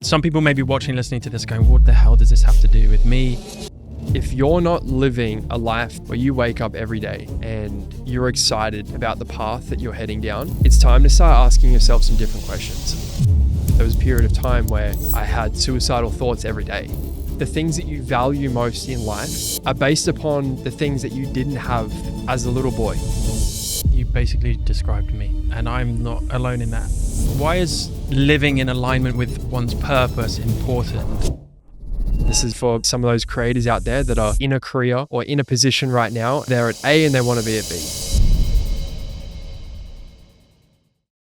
Some people may be watching, listening to this going, what the hell does this have to do with me? If you're not living a life where you wake up every day and you're excited about the path that you're heading down, it's time to start asking yourself some different questions. There was a period of time where I had suicidal thoughts every day. The things that you value most in life are based upon the things that you didn't have as a little boy. You basically described me, and I'm not alone in that. Why is living in alignment with one's purpose important? This is for some of those creators out there that are in a career or in a position right now. They're at A and they want to be at B.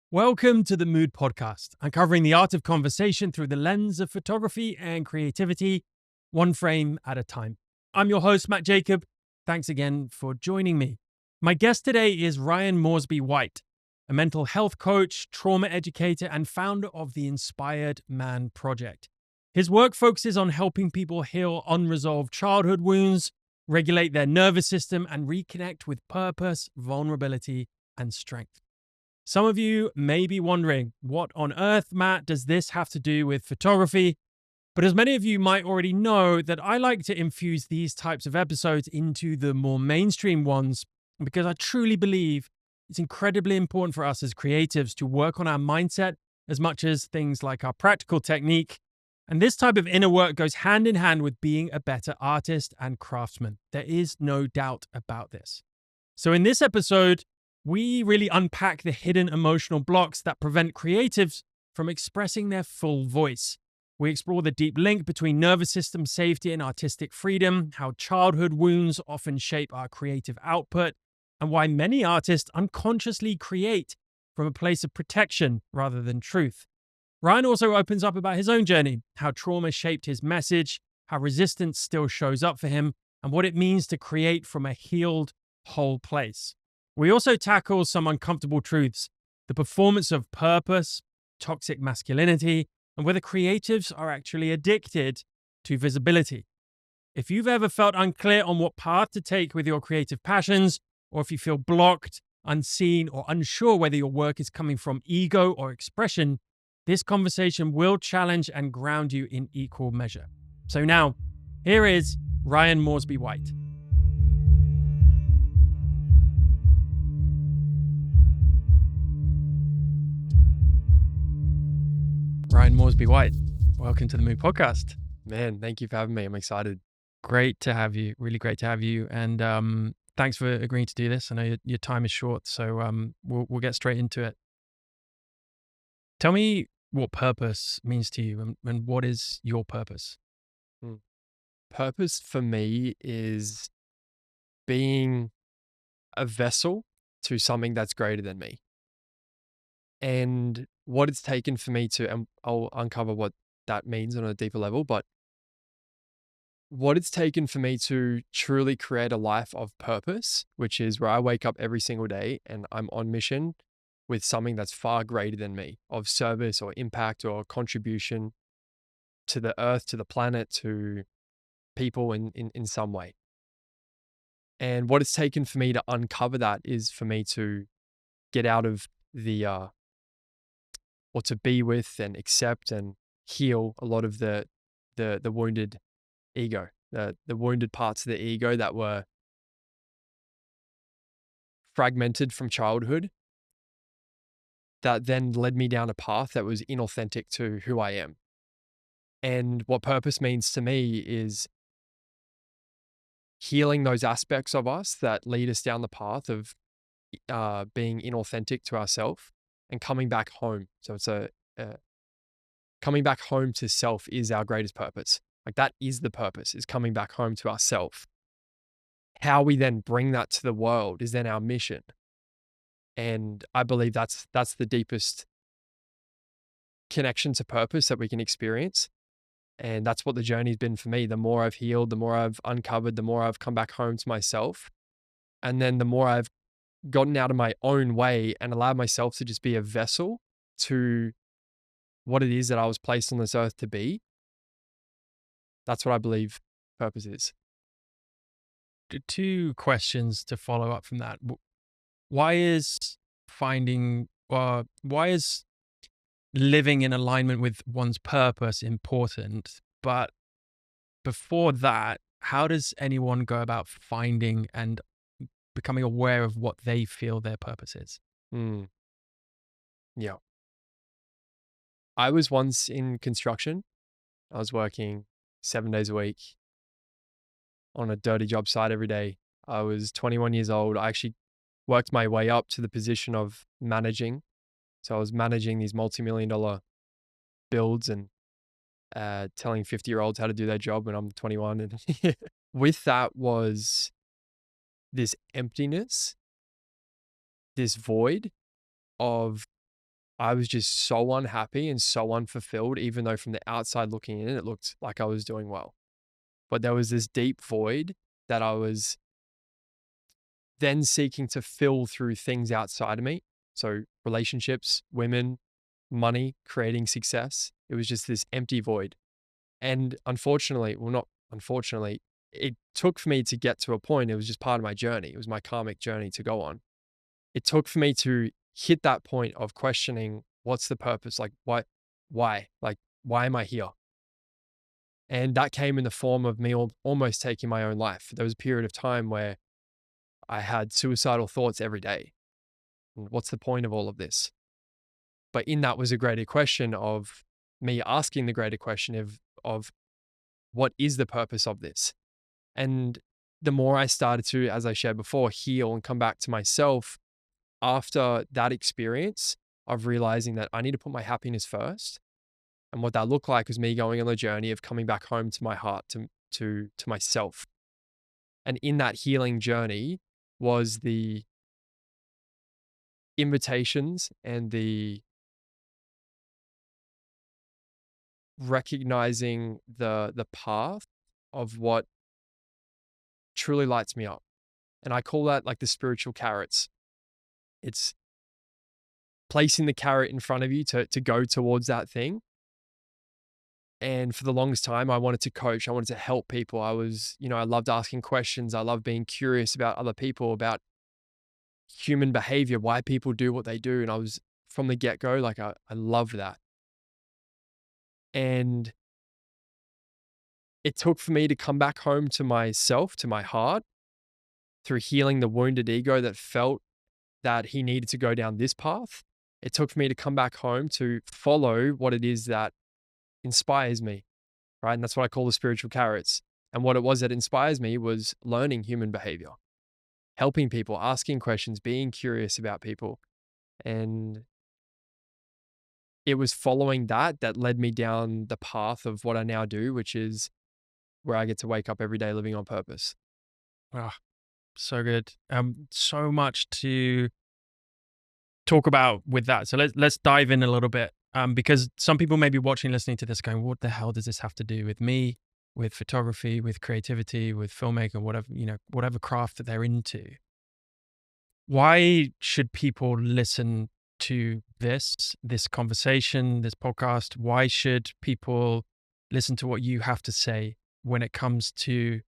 Welcome to the Mood Podcast, uncovering the art of conversation through the lens of photography and creativity, one frame at a time. I'm your host, Matt Jacob. Thanks again for joining me. My guest today is Ryan Moresby-White, a mental health coach, trauma educator, and founder of the Inspired Man Project. His work focuses on helping people heal unresolved childhood wounds, regulate their nervous system, and reconnect with purpose, vulnerability, and strength. Some of you may be wondering, what on earth, Matt, does this have to do with photography? But as many of you might already know, that I like to infuse these types of episodes into the more mainstream ones because I truly believe it's incredibly important for us as creatives to work on our mindset as much as things like our practical technique. And this type of inner work goes hand in hand with being a better artist and craftsman. There is no doubt about this. So in this episode, we really unpack the hidden emotional blocks that prevent creatives from expressing their full voice. We explore the deep link between nervous system safety and artistic freedom, how childhood wounds often shape our creative output, and why many artists unconsciously create from a place of protection rather than truth. Ryan also opens up about his own journey, how trauma shaped his message, how resistance still shows up for him, and what it means to create from a healed, whole place. We also tackle some uncomfortable truths, the performance of purpose, toxic masculinity, and whether creatives are actually addicted to visibility. If you've ever felt unclear on what path to take with your creative passions, or if you feel blocked, unseen, or unsure whether your work is coming from ego or expression, this conversation will challenge and ground you in equal measure. So now, here is Ryan Moresby-White. Ryan Moresby-White, welcome to the Mood Podcast. Man, thank you for having me. I'm excited. Great to have you. Really great to have you. And thanks for agreeing to do this. I know your time is short, so we'll get straight into it. Tell me what purpose means to you, and what is your purpose? Purpose for me is being a vessel to something that's greater than me. And what it's taken for me to, and I'll uncover what that means on a deeper level, but what it's taken for me to truly create a life of purpose, which is where I wake up every single day and I'm on mission with something that's far greater than me, of service or impact or contribution to the earth, to the planet, to people in some way. And what it's taken for me to uncover that is for me to get out of the, or to be with and accept and heal a lot of the wounded ego, the wounded parts of the ego that were fragmented from childhood, that then led me down a path that was inauthentic to who I am. And what purpose means to me is healing those aspects of us that lead us down the path of being inauthentic to ourselves and coming back home. So it's coming back home to self is our greatest purpose. Like that is the purpose, is coming back home to ourself. How we then bring that to the world is then our mission. And I believe that's the deepest connection to purpose that we can experience. And that's what the journey's been for me. The more I've healed, the more I've uncovered, the more I've come back home to myself. And then the more I've gotten out of my own way and allowed myself to just be a vessel to what it is that I was placed on this earth to be. That's what I believe purpose is. Two questions to follow up from that. Why is living in alignment with one's purpose important. But before that, how does anyone go about finding and becoming aware of what they feel their purpose is? Mm, yeah. I was once in construction. I was working 7 days a week on a dirty job site every day. I was 21 years old. I actually worked my way up to the position of managing. So I was managing these multi-million dollar builds and telling 50-year-olds how to do their job when I'm 21. And with that was this emptiness, this void of I was just so unhappy and so unfulfilled, even though from the outside looking in, it looked like I was doing well. But there was this deep void that I was then seeking to fill through things outside of me. So relationships, women, money, creating success. It was just this empty void. And unfortunately, well, not unfortunately, it took for me to get to a point. It was just part of my journey. It was my karmic journey to go on. It took for me to hit that point of questioning what's the purpose? Like, why? Like, why am I here? And that came in the form of me almost taking my own life. There was a period of time where I had suicidal thoughts every day. And what's the point of all of this? But in that was a greater question of me asking the greater question of what is the purpose of this? And the more I started to, as I shared before, heal and come back to myself after that experience of realizing that I need to put my happiness first. And what that looked like was me going on the journey of coming back home to my heart, to myself. And in that healing journey was the invitations and the recognizing the path of what truly lights me up. And I call that like the spiritual carrots. It's placing the carrot in front of you to go towards that thing. And for the longest time, I wanted to coach. I wanted to help people. I was, I loved asking questions. I loved being curious about other people, about human behavior, why people do what they do. And I was from the get-go, like I loved that. And it took for me to come back home to myself, to my heart, through healing the wounded ego that felt that he needed to go down this path. It took for me to come back home to follow what it is that inspires me, right? And that's what I call the spiritual carrots. And what it was that inspires me was learning human behavior, helping people, asking questions, being curious about people. And it was following that led me down the path of what I now do, which is where I get to wake up every day living on purpose. Ah, so good. So much to talk about with that. So let's dive in a little bit. Because some people may be watching, listening to this, going, "What the hell does this have to do with me, with photography, with creativity, with filmmaking, whatever whatever craft that they're into?" Why should people listen to this conversation, this podcast? Why should people listen to what you have to say when it comes to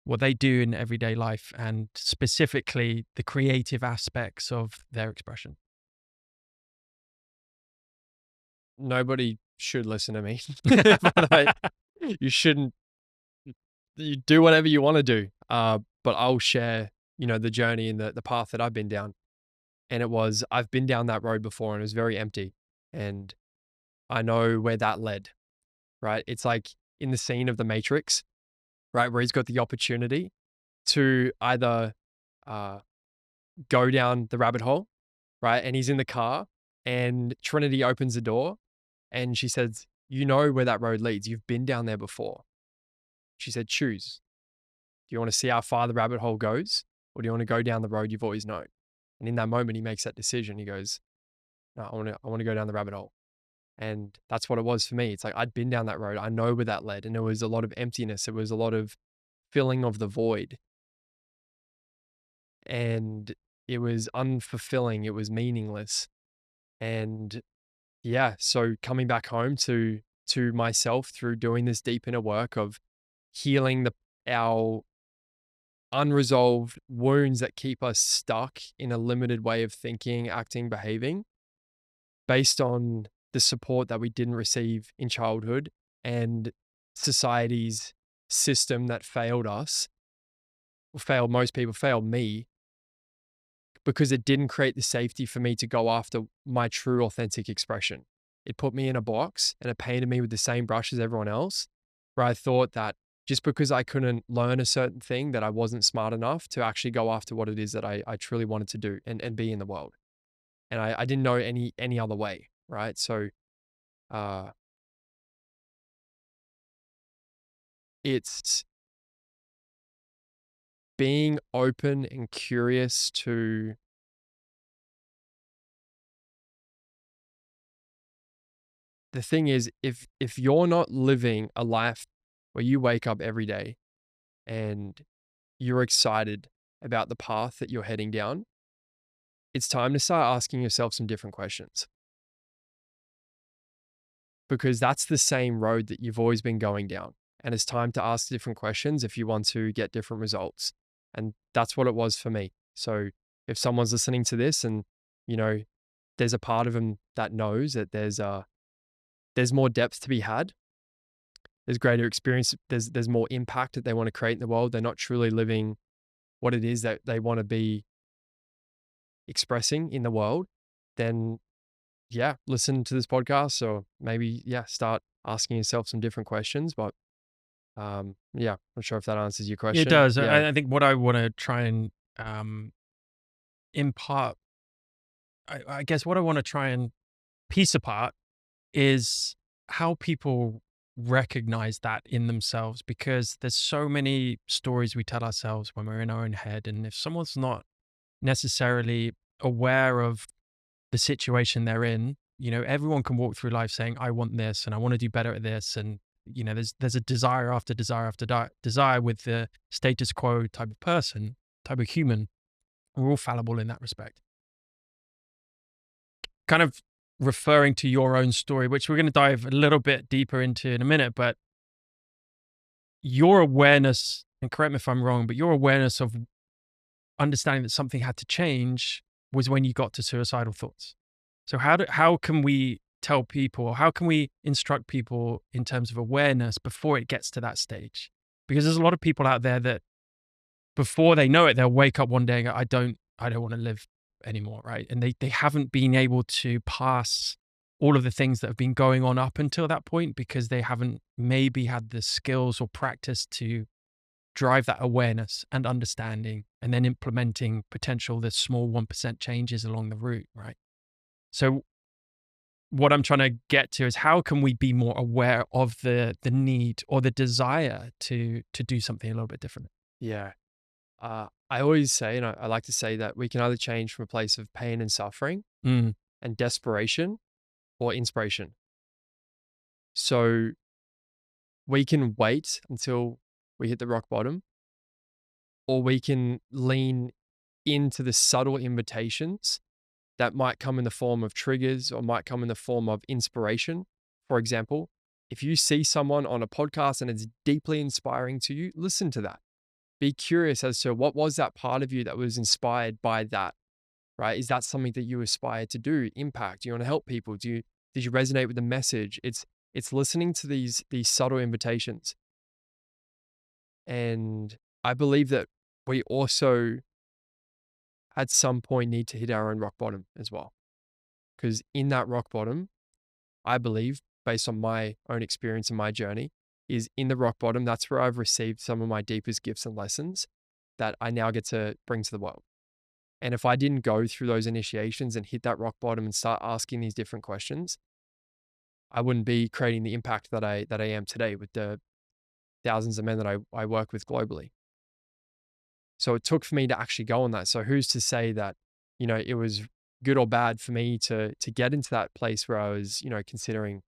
what they do in everyday life and specifically the creative aspects of their expression? Nobody should listen to me. But you shouldn't. You do whatever you want to do. But I'll share, the journey and the path that I've been down. And I've been down that road before and it was very empty. And I know where that led, right? It's like in the scene of The Matrix, right? Where he's got the opportunity to either go down the rabbit hole, right? And he's in the car and Trinity opens the door and she says, "You know where that road leads. You've been down there before." She said, "Choose. Do you want to see how far the rabbit hole goes? Or do you want to go down the road you've always known?" And in that moment, he makes that decision. He goes, "No, I want to go down the rabbit hole." And that's what it was for me. It's like I'd been down that road. I know where that led. And it was a lot of emptiness. It was a lot of filling of the void. And it was unfulfilling. It was meaningless. And yeah, so coming back home to myself through doing this deep inner work of healing our unresolved wounds that keep us stuck in a limited way of thinking, acting, behaving based on the support that we didn't receive in childhood and society's system that failed us, failed most people, failed me, because it didn't create the safety for me to go after my true authentic expression. It put me in a box and it painted me with the same brush as everyone else, where I thought that just because I couldn't learn a certain thing, that I wasn't smart enough to actually go after what it is that I truly wanted to do and be in the world. And I didn't know any other way, right? So uh, it's being open and curious to the thing is, if you're not living a life where you wake up every day and you're excited about the path that you're heading down, it's time to start asking yourself some different questions, because that's the same road that you've always been going down. And it's time to ask different questions if you want to get different results. And that's what it was for me. So if someone's listening to this and, you know, there's a part of them that knows that there's more depth to be had, there's greater experience, there's more impact that they want to create in the world, they're not truly living what it is that they want to be expressing in the world, then yeah, listen to this podcast, or maybe, yeah, start asking yourself some different questions. But yeah, I'm not sure if that answers your question. It does. Yeah. I think what I want to try and impart, I guess what I want to try and piece apart is how people recognize that in themselves, because there's so many stories we tell ourselves when we're in our own head. And if someone's not necessarily aware of the situation they're in, everyone can walk through life saying, I want this and I want to do better at this. And, there's a desire after desire after desire with the status quo type of person, type of human. We're all fallible in that respect. Kind of referring to your own story, which we're going to dive a little bit deeper into in a minute, but your awareness, and correct me if I'm wrong, but your awareness of understanding that something had to change was when you got to suicidal thoughts. So how can we tell people, or how can we instruct people in terms of awareness before it gets to that stage? Because there's a lot of people out there that before they know it, they'll wake up one day and go, I don't want to live anymore, right? And they haven't been able to pass all of the things that have been going on up until that point, because they haven't maybe had the skills or practice to drive that awareness and understanding, and then implementing the small 1% changes along the route, right? So what I'm trying to get to is, how can we be more aware of the need or the desire to do something a little bit different? Yeah. I always say, and I like to say, that we can either change from a place of pain and suffering Mm. and desperation, or inspiration. So we can wait until we hit the rock bottom, or we can lean into the subtle invitations that might come in the form of triggers, or might come in the form of inspiration. For example, if you see someone on a podcast and it's deeply inspiring to you, listen to that. Be curious as to what was that part of you that was inspired by that, right? Is that something that you aspire to do, impact? Do you want to help people? Did you resonate with the message? It's listening to these subtle invitations. And I believe that we also at some point need to hit our own rock bottom as well. Because in that rock bottom, I believe, based on my own experience and my journey, is in the rock bottom, that's where I've received some of my deepest gifts and lessons that I now get to bring to the world. And if I didn't go through those initiations and hit that rock bottom and start asking these different questions, I wouldn't be creating the impact that I am today with the thousands of men that I work with globally. So it took for me to actually go on that. So who's to say that, it was good or bad for me to get into that place where I was, considering,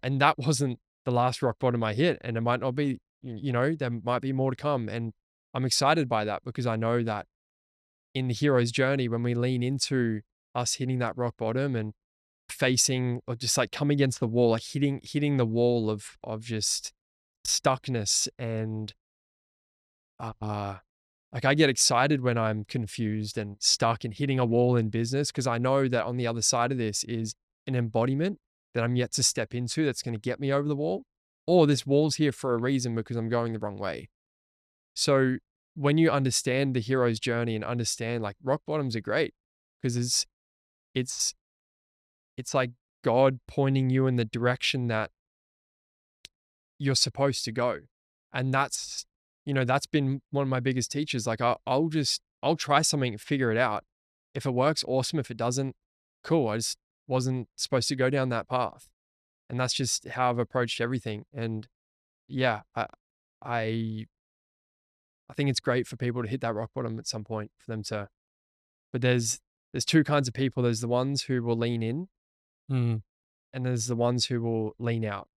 and that wasn't the last rock bottom I hit, and it might not be, there might be more to come. And I'm excited by that, because I know that in the hero's journey, when we lean into us hitting that rock bottom and facing, or just like coming against the wall, like hitting the wall of just stuckness, and like I get excited when I'm confused and stuck and hitting a wall in business, because I know that on the other side of this is an embodiment that I'm yet to step into that's going to get me over the wall, or this wall's here for a reason because I'm going the wrong way. So when you understand the hero's journey and understand like rock bottoms are great because it's it's like God pointing you in the direction that you're supposed to go. And that's, that's been one of my biggest teachers. Like I'll try something and figure it out. If it works, awesome. If it doesn't, cool. I just wasn't supposed to go down that path. And that's just how I've approached everything. And yeah, I I think it's great for people to hit that rock bottom at some point for them to, but there's two kinds of people. There's the ones who will lean in, Mm. and there's the ones who will lean out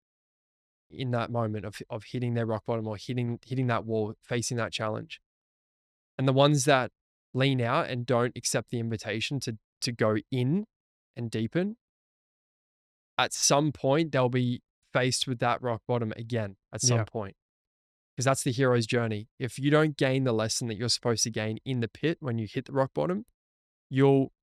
in that moment of hitting their rock bottom or hitting that wall, facing that challenge. And the ones that lean out and don't accept the invitation to go in and deepen, at some point they'll be faced with that rock bottom again at some Yeah. point. Because that's the hero's journey. If you don't gain the lesson that you're supposed to gain in the pit when you hit the rock bottom, you'll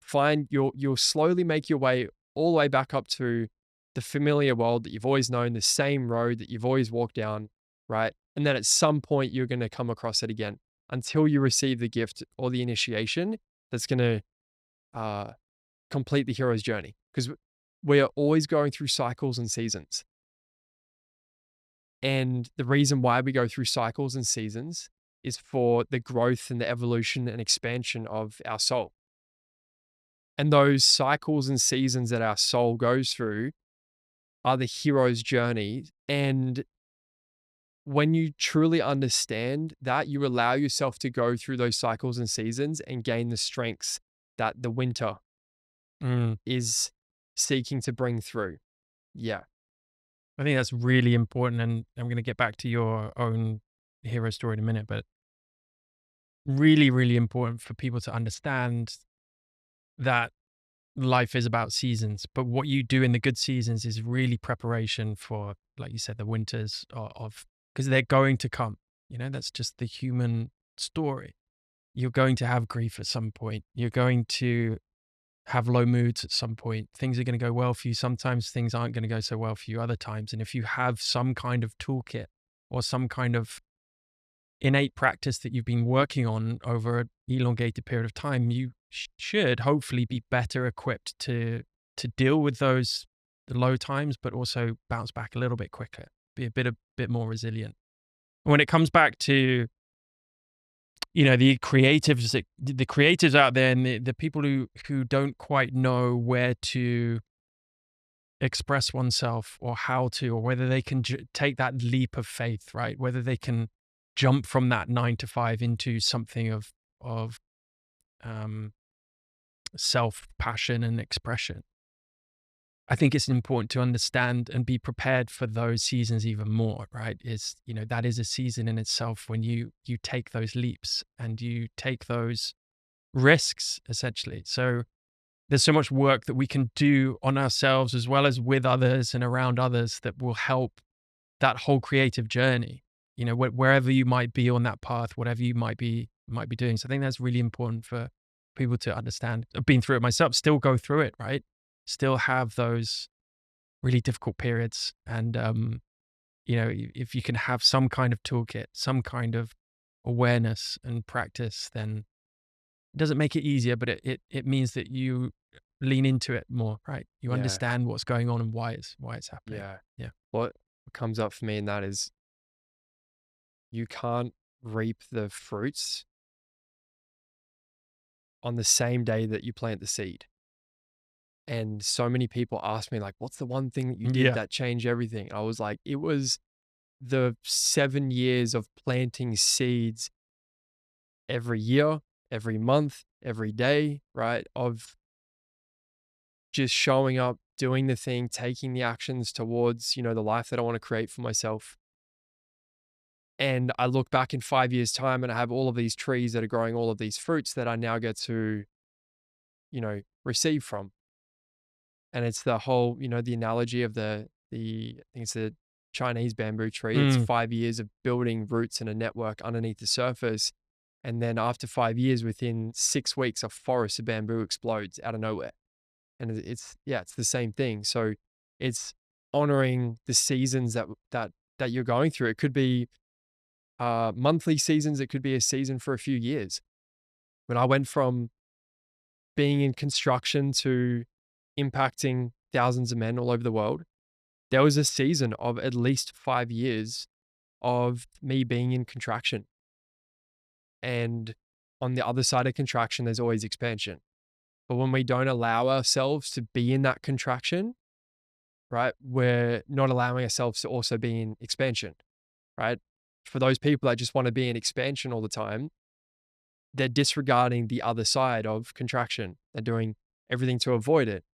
slowly make your way all the way back up to the familiar world that you've always known, the same road that you've always walked down, right? And then at some point you're going to come across it again until you receive the gift or the initiation that's going to complete the hero's journey. Because we are always going through cycles and seasons. And the reason why we go through cycles and seasons is for the growth and the evolution and expansion of our soul. And those cycles and seasons that our soul goes through are the hero's journey. And when you truly understand that, you allow yourself to go through those cycles and seasons and gain the strengths that the winter is seeking to bring through. Yeah. I think that's really important. And I'm going to get back to your own hero story in a minute, but really, really important for people to understand that life is about seasons. But what you do in the good seasons is really preparation for, like you said, the winters of because they're going to come. That's just the human story. You're going to have grief at some point. You're going to have low moods at some point. Things are going to go well for you. Sometimes things aren't going to go so well for you other times. And if you have some kind of toolkit or some kind of innate practice that you've been working on over an elongated period of time, you should hopefully be better equipped to deal with the low times, but also bounce back a little bit quicker, be a bit more resilient. When it comes back to the creatives out there and the people who don't quite know where to express oneself or how to, or whether they can take that leap of faith, right? Whether they can jump from that 9 to 5 into something of self passion and expression. I think it's important to understand and be prepared for those seasons even more, right? That is a season in itself when you take those leaps and you take those risks, essentially. So there's so much work that we can do on ourselves as well as with others and around others that will help that whole creative journey, wherever you might be on that path, whatever you might be doing. So I think that's really important for people to understand. I've been through it myself, still go through it, right? Still have those really difficult periods. And, if you can have some kind of toolkit, some kind of awareness and practice, then it doesn't make it easier, but it means that you lean into it more, right? You Yeah. understand what's going on and why it's happening. Yeah. Yeah. What comes up for me in that is you can't reap the fruits on the same day that you plant the seed. And so many people ask me, like, what's the one thing that you did Yeah. that changed everything? I was like, it was the 7 years of planting seeds every year, every month, every day, right? Of just showing up, doing the thing, taking the actions towards, the life that I want to create for myself. And I look back in 5 years' time and I have all of these trees that are growing all of these fruits that I now get to, receive from. And it's the whole, the analogy of I think it's the Chinese bamboo tree. It's 5 years of building roots and a network underneath the surface. And then after 5 years, within 6 weeks, a forest of bamboo explodes out of nowhere. And it's the same thing. So It's honoring the seasons that you're going through. It could be monthly seasons. It could be a season for a few years. When I went from being in construction to impacting thousands of men all over the world, there was a season of at least 5 years of me being in contraction. And on the other side of contraction, there's always expansion. But when we don't allow ourselves to be in that contraction, right, we're not allowing ourselves to also be in expansion, right? For those people that just want to be in expansion all the time, they're disregarding the other side of contraction. They're doing everything to avoid it.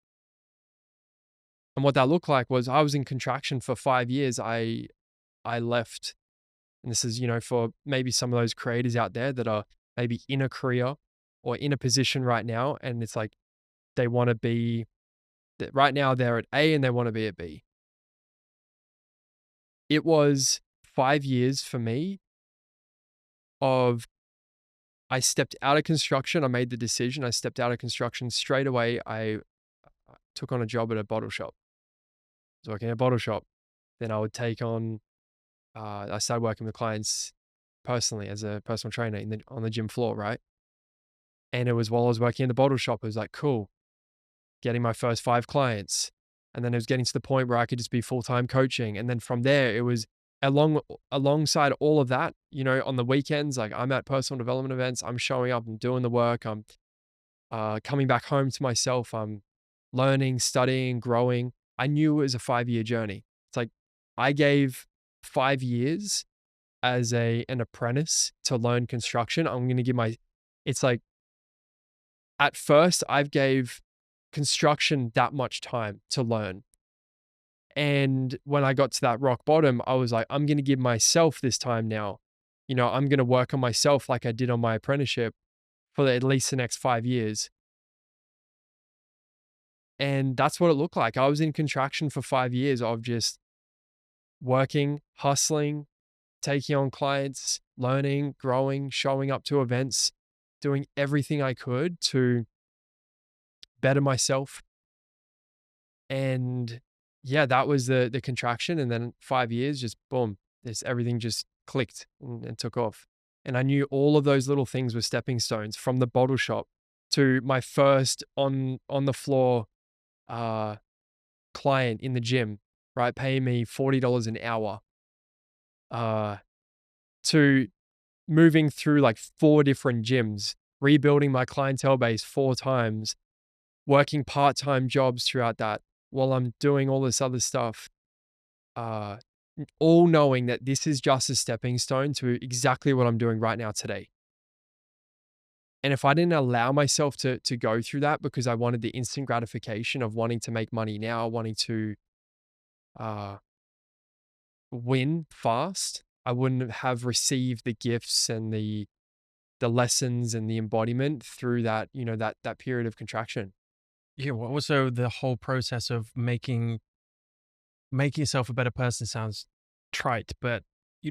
And what that looked like was I was in contraction for 5 years. I left, and this is, for maybe some of those creators out there that are maybe in a career or in a position right now, and it's like they want to be, that right now they're at A and they want to be at B. It was 5 years for me of, I stepped out of construction. I made the decision. I stepped out of construction straight away. I took on a job at a bottle shop. I was working at a bottle shop. Then I would take on, I started working with clients personally as a personal trainer on the gym floor, right? And it was while I was working in the bottle shop, it was like, cool, getting my first 5 clients. And then it was getting to the point where I could just be full-time coaching. And then from there, it was alongside all of that, on the weekends, like I'm at personal development events, I'm showing up, I'm doing the work, I'm coming back home to myself, I'm learning, studying, growing. I knew it was a 5-year journey. It's like I gave 5 years as an apprentice to learn construction. I'm going to give it's like, at first I gave construction that much time to learn. And when I got to that rock bottom, I was like, I'm going to give myself this time now. I'm going to work on myself like I did on my apprenticeship for at least the next 5 years. And that's what it looked like. I was in contraction for 5 years of just working, hustling, taking on clients, learning, growing, showing up to events, doing everything I could to better myself. And yeah, that was the contraction. And then 5 years, just boom, everything just clicked and took off. And I knew all of those little things were stepping stones, from the bottle shop to my first on the floor client in the gym, right? Paying me $40 an hour, to moving through like 4 different gyms, rebuilding my clientele base 4 times, working part-time jobs throughout that while I'm doing all this other stuff, all knowing that this is just a stepping stone to exactly what I'm doing right now today. And if I didn't allow myself to go through that because I wanted the instant gratification of wanting to make money now, wanting to win fast, I wouldn't have received the gifts and the lessons and the embodiment through that, that period of contraction. Yeah. Well, also the whole process of making yourself a better person sounds trite, but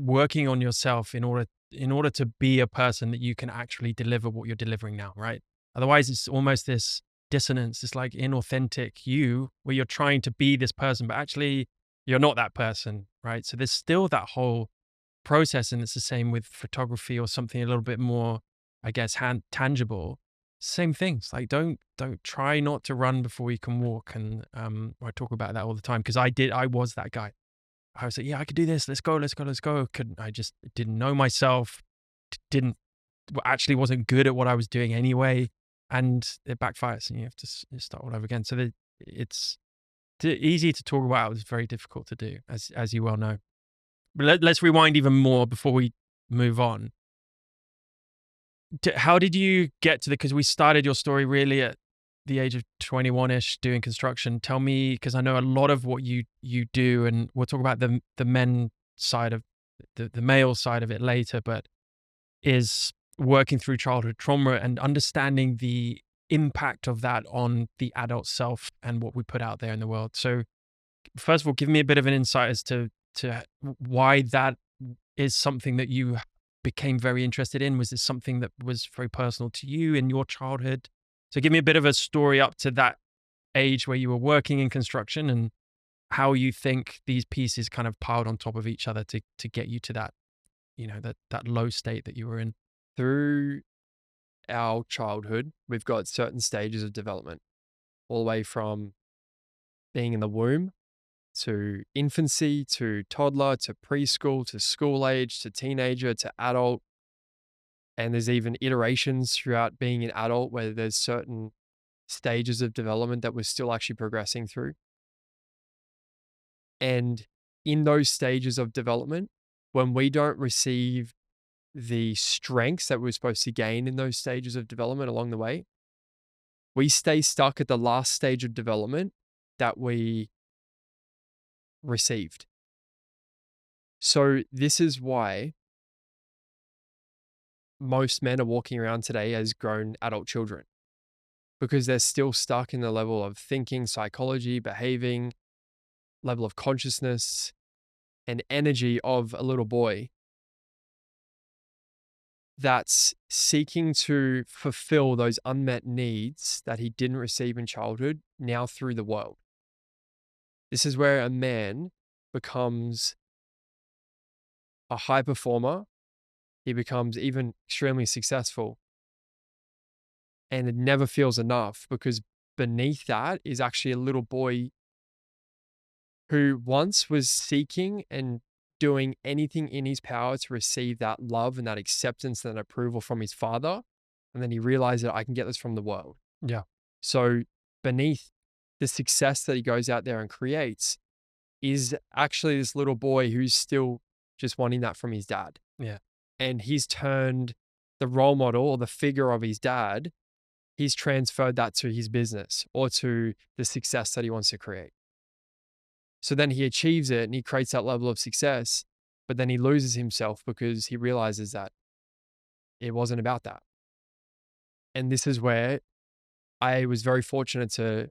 working on yourself in order to be a person that you can actually deliver what you're delivering now, right? Otherwise, it's almost this dissonance, this like inauthentic you, where you're trying to be this person, but actually you're not that person, right? So there's still that whole process, and it's the same with photography or something a little bit more, I guess, tangible. Same things. Like don't try not to run before you can walk. And I talk about that all the time because I was that guy. I was like, yeah, I could do this. Let's go. I just didn't know myself. Actually wasn't good at what I was doing anyway, and it backfires, and you have to start all over again. So it's easy to talk about. It was very difficult to do, as you well know. But let's rewind even more before we move on. How did you get to because we started your story really at the age of 21-ish doing construction. Tell me, because I know a lot of what you do, and we'll talk about the men side of the male side of it later, but is working through childhood trauma and understanding the impact of that on the adult self and what we put out there in the world. So first of all, give me a bit of an insight as to why that is something that you became very interested in. Was this something that was very personal to you in your childhood? So give me a bit of a story up to that age where you were working in construction and how you think these pieces kind of piled on top of each other to get you to that, that low state that you were in. Through our childhood, we've got certain stages of development, all the way from being in the womb to infancy, to toddler, to preschool, to school age, to teenager, to adult. And there's even iterations throughout being an adult where there's certain stages of development that we're still actually progressing through. And in those stages of development, when we don't receive the strengths that we're supposed to gain in those stages of development along the way, we stay stuck at the last stage of development that we received. So this is why most men are walking around today as grown adult children, because they're still stuck in the level of thinking, psychology, behaving, level of consciousness, and energy of a little boy that's seeking to fulfill those unmet needs that he didn't receive in childhood now through the world. This is where a man becomes a high performer. He becomes even extremely successful, and it never feels enough, because beneath that is actually a little boy who once was seeking and doing anything in his power to receive that love and that acceptance and that approval from his father. And then he realized that I can get this from the world. Yeah. So beneath the success that he goes out there and creates is actually this little boy who's still just wanting that from his dad. Yeah. And he's turned the role model or the figure of his dad, he's transferred that to his business or to the success that he wants to create. So then he achieves it and he creates that level of success, but then he loses himself because he realizes that it wasn't about that. And this is where I was very fortunate to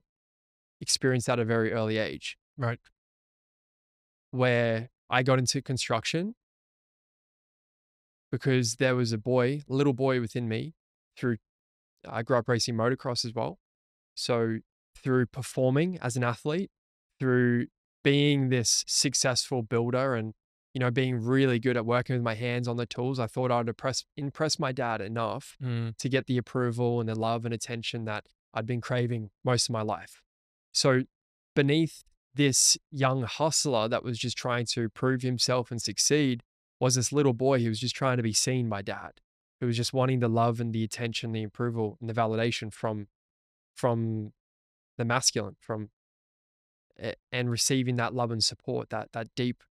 experience that at a very early age, Right. where I got into construction because there was a little boy within me through, I grew up racing motocross as well. So through performing as an athlete, through being this successful builder and, being really good at working with my hands on the tools, I thought I'd impress my dad enough to get the approval and the love and attention that I'd been craving most of my life. So beneath this young hustler that was just trying to prove himself and succeed was this little boy who was just trying to be seen by dad, who was just wanting the love and the attention, the approval and the validation from the masculine, and receiving that love and support, that deep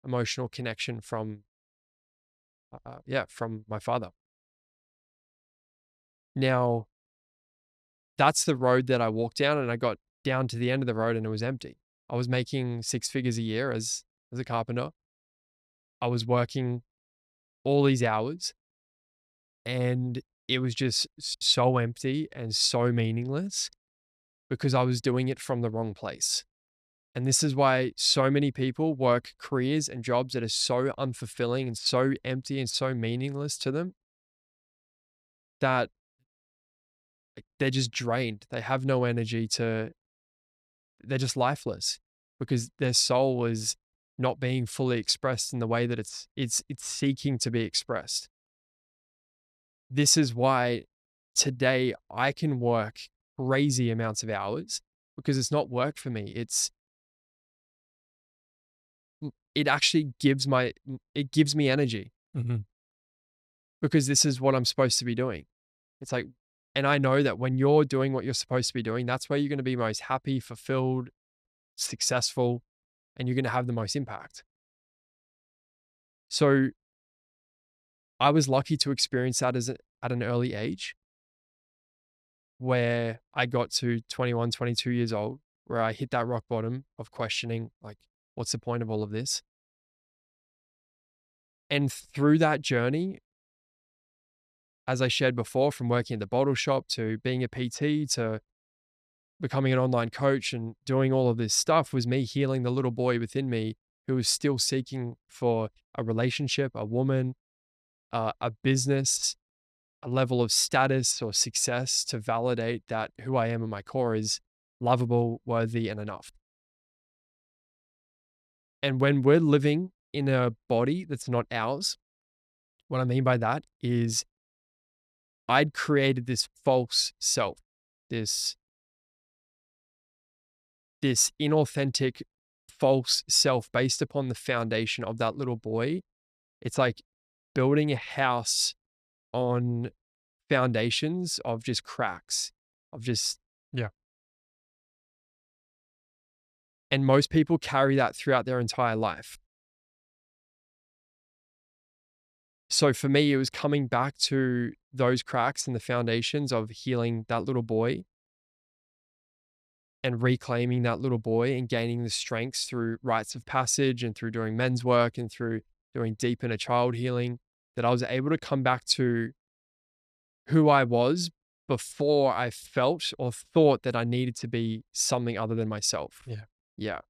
emotional connection from my father. Now, that's the road that I walked down, and I got down to the end of the road and it was empty. I was making 6 figures a year as a carpenter. I was working all these hours and it was just so empty and so meaningless because I was doing it from the wrong place. And this is why so many people work careers and jobs that are so unfulfilling and so empty and so meaningless to them that they're just drained. They have no energy they're just lifeless because their soul is not being fully expressed in the way that it's seeking to be expressed. This is why today I can work crazy amounts of hours because it's not work for me. It actually gives me energy because this is what I'm supposed to be doing. It's like, and I know that when you're doing what you're supposed to be doing, that's where you're going to be most happy, fulfilled, successful, and you're going to have the most impact. So I was lucky to experience that at an early age where I got to 21, 22 years old, where I hit that rock bottom of questioning, like, what's the point of all of this? And through that journey, as I shared before, from working at the bottle shop to being a PT to becoming an online coach and doing all of this stuff, was me healing the little boy within me who was still seeking for a relationship, a woman, a business, a level of status or success to validate that who I am at my core is lovable, worthy, and enough. And when we're living in a body that's not ours, what I mean by that is I'd created this false self, this this inauthentic false self based upon the foundation of that little boy. It's like building a house on foundations of just cracks, of just, Yeah. and most people carry that throughout their entire life. So for me, it was coming back to those cracks in the foundations of healing that little boy and reclaiming that little boy and gaining the strengths through rites of passage and through doing men's work and through doing deep inner child healing, that I was able to come back to who I was before I felt or thought that I needed to be something other than myself. Yeah. Yeah.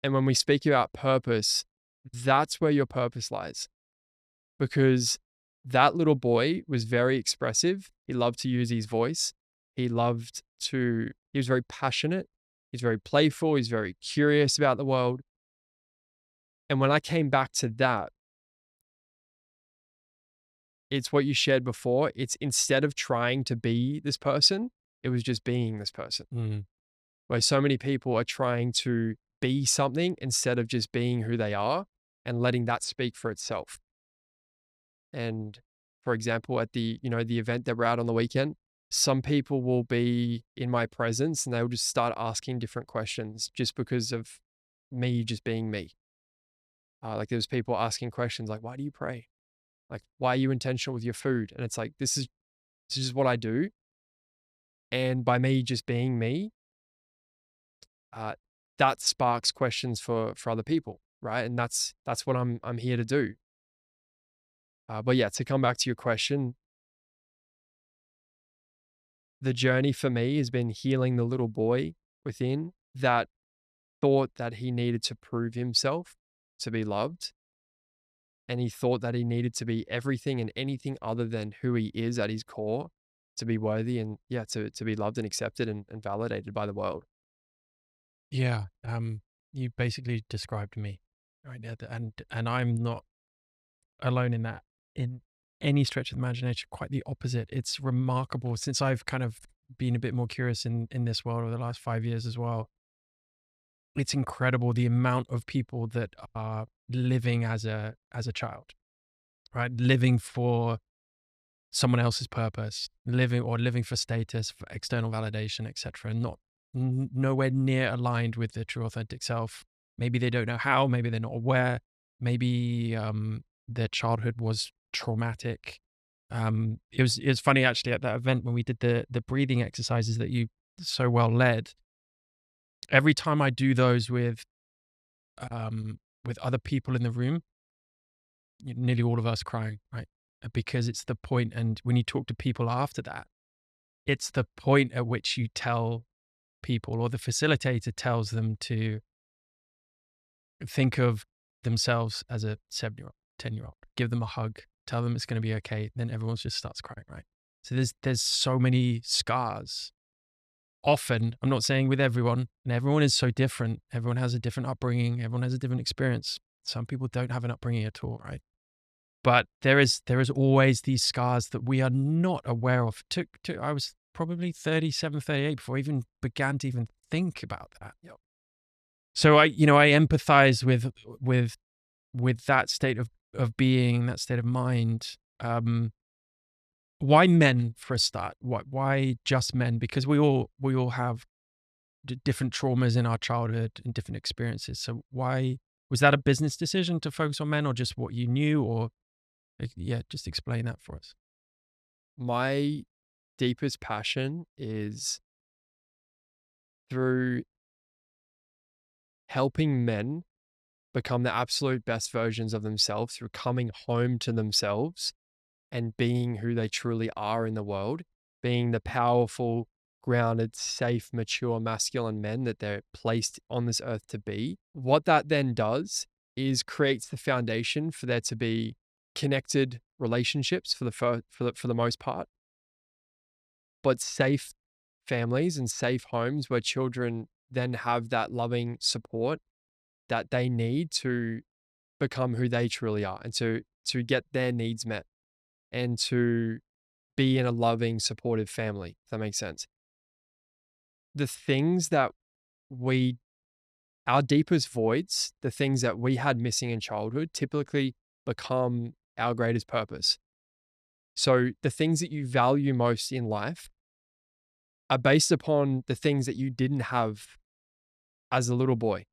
And when we speak about purpose, that's where your purpose lies. Because that little boy was very expressive. He loved to use his voice. He was very passionate. He's very playful. He's very curious about the world. And when I came back to that, it's what you shared before. It's instead of trying to be this person, it was just being this person. Mm. Where so many people are trying to be something instead of just being who they are and letting that speak for itself. And for example, at the event that we're at on the weekend, some people will be in my presence and they'll just start asking different questions just because of me just being me. Like there was people asking questions like, why do you pray? Like, why are you intentional with your food? And it's like, this is just what I do. And by me just being me, uh, that sparks questions for other people, right? And that's what I'm here to do. But yeah, to come back to your question, the journey for me has been healing the little boy within that thought that he needed to prove himself to be loved. And he thought that he needed to be everything and anything other than who he is at his core to be worthy and yeah, to be loved and accepted and validated by the world. Yeah. You basically described me right there, and I'm not alone in that in any stretch of the imagination. Quite the opposite. It's remarkable since I've kind of been a bit more curious in this world over the last 5 years as well. It's incredible the amount of people that are living as a child, right? Living for someone else's purpose, living for status, for external validation, etc., and not nowhere near aligned with their true authentic self. Maybe they don't know how, maybe they're not aware, maybe their childhood was traumatic. It was funny actually at that event when we did the breathing exercises that you so well led. Every time I do those with other people in the room, nearly all of us crying, right? Because it's the point, and when you talk to people after that, it's the point at which you tell people, or the facilitator tells them, to think of themselves as a 7-year-old, 10-year-old, give them a hug, tell them it's going to be okay. Then everyone just starts crying, right? So there's so many scars. Often, I'm not saying with everyone, and everyone is so different. Everyone has a different upbringing. Everyone has a different experience. Some people don't have an upbringing at all, right? But there is always these scars that we are not aware of. I was probably 37, 38 before I even began to even think about that. Yep. So I empathize with that state of being, that state of mind. Why men for a start? Why just men? Because we all have different traumas in our childhood and different experiences. So why was that a business decision to focus on men, or just what you knew, or yeah, just explain that for us. My deepest passion is through helping men become the absolute best versions of themselves through coming home to themselves and being who they truly are in the world, being the powerful, grounded, safe, mature, masculine men that they're placed on this earth to be. What that then does is creates the foundation for there to be connected relationships for the most part, but safe families and safe homes where children then have that loving support that they need to become who they truly are, and to get their needs met, and to be in a loving, supportive family, if that makes sense. The things that we our deepest voids, the things that we had missing in childhood, typically become our greatest purpose. So the things that you value most in life are based upon the things that you didn't have as a little boy.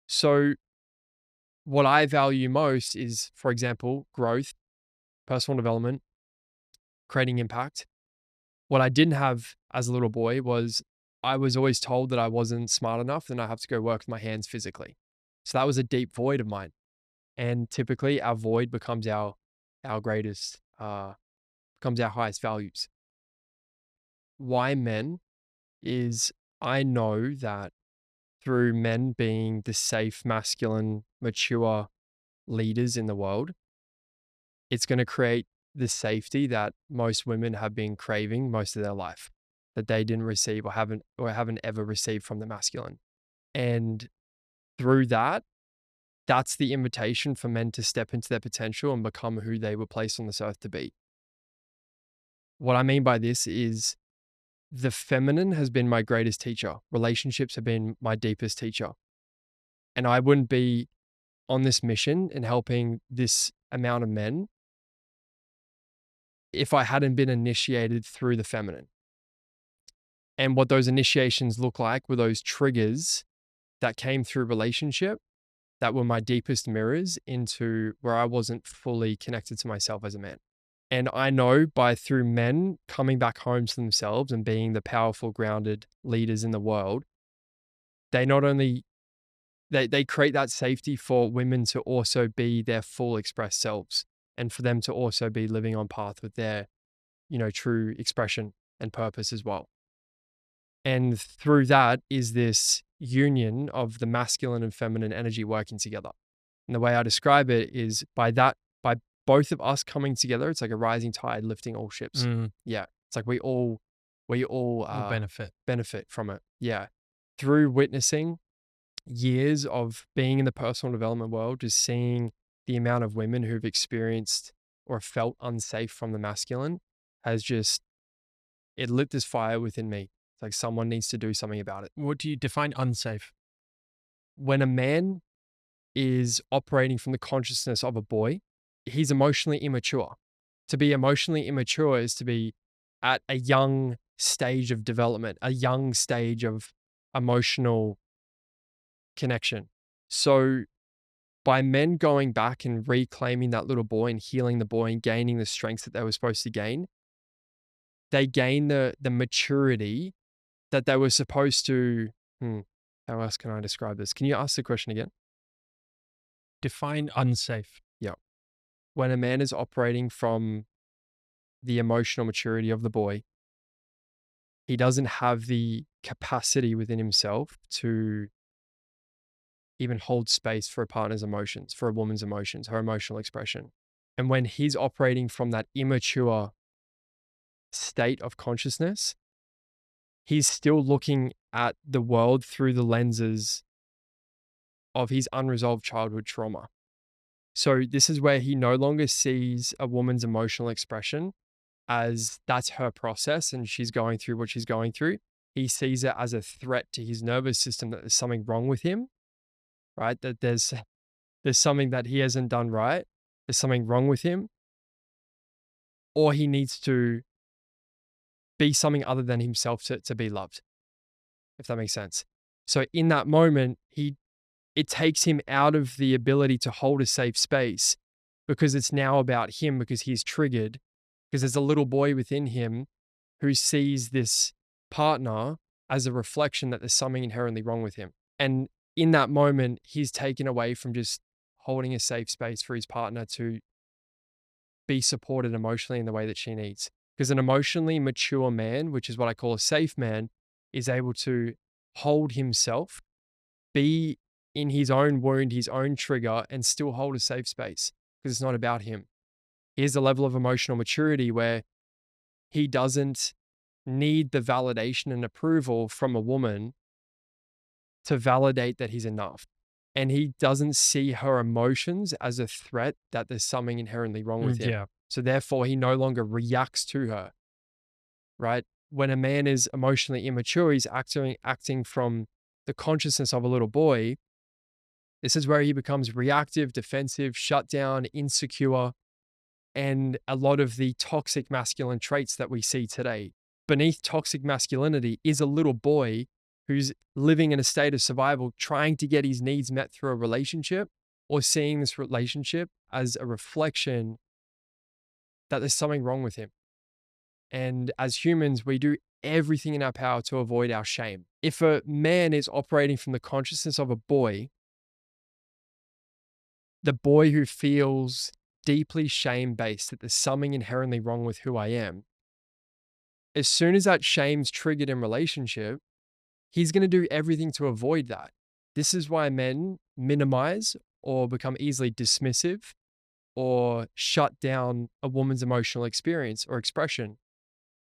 So what I value most is, for example, growth, personal development, creating impact. What I didn't have as a little boy was I was always told that I wasn't smart enough and I have to go work with my hands physically. So that was a deep void of mine. And typically our void becomes our greatest, becomes our highest values. Why men is I know that through men being the safe, masculine, mature leaders in the world, it's going to create the safety that most women have been craving most of their life, that they didn't receive or haven't ever received from the masculine. And through that, that's the invitation for men to step into their potential and become who they were placed on this earth to be. What I mean by this is the feminine has been my greatest teacher. Relationships have been my deepest teacher. And I wouldn't be on this mission and helping this amount of men if I hadn't been initiated through the feminine. And what those initiations look like were those triggers that came through relationship that were my deepest mirrors into where I wasn't fully connected to myself as a man. And I know through men coming back home to themselves and being the powerful, grounded leaders in the world, they not only they create that safety for women to also be their full expressed selves, and for them to also be living on path with their, true expression and purpose as well. And through that is this union of the masculine and feminine energy working together. And the way I describe it is by both of us coming together, it's like a rising tide lifting all ships. Yeah. It's like we all benefit from it. Yeah. Through witnessing years of being in the personal development world, just seeing the amount of women who've experienced or felt unsafe from the masculine it lit this fire within me. It's like someone needs to do something about it. What do you define unsafe? When a man is operating from the consciousness of a boy, he's emotionally immature. To be emotionally immature is to be at a young stage of development, a young stage of emotional connection. So by men going back and reclaiming that little boy and healing the boy and gaining the strengths that they were supposed to gain, they gain the maturity that they were supposed to. How else can I describe this? Can you ask the question again? Define unsafe. Yeah. When a man is operating from the emotional maturity of the boy, he doesn't have the capacity within himself to even hold space for a partner's emotions, for a woman's emotions, her emotional expression. And when he's operating from that immature state of consciousness, he's still looking at the world through the lenses of his unresolved childhood trauma. So this is where he no longer sees a woman's emotional expression as that's her process and she's going through what she's going through. He sees it as a threat to his nervous system, that there's something wrong with him, right? That there's something that he hasn't done right. There's something wrong with him, or he needs to be something other than himself to be loved, if that makes sense. So in that moment, it takes him out of the ability to hold a safe space, because it's now about him, because he's triggered, because there's a little boy within him who sees this partner as a reflection that there's something inherently wrong with him. And in that moment, he's taken away from just holding a safe space for his partner to be supported emotionally in the way that she needs. Because an emotionally mature man, which is what I call a safe man, is able to hold himself, be in his own wound, his own trigger, and still hold a safe space, because it's not about him. He has a level of emotional maturity where he doesn't need the validation and approval from a woman to validate that he's enough. And he doesn't see her emotions as a threat that there's something inherently wrong with him. Yeah. So therefore, he no longer reacts to her, right? When a man is emotionally immature, he's acting from the consciousness of a little boy. This is where he becomes reactive, defensive, shut down, insecure, and a lot of the toxic masculine traits that we see today. Beneath toxic masculinity is a little boy who's living in a state of survival, trying to get his needs met through a relationship, or seeing this relationship as a reflection that there's something wrong with him. And as humans, we do everything in our power to avoid our shame. If a man is operating from the consciousness of a boy, the boy who feels deeply shame-based that there's something inherently wrong with who I am, as soon as that shame's triggered in relationship, he's going to do everything to avoid that. This is why men minimize or become easily dismissive or shut down a woman's emotional experience or expression,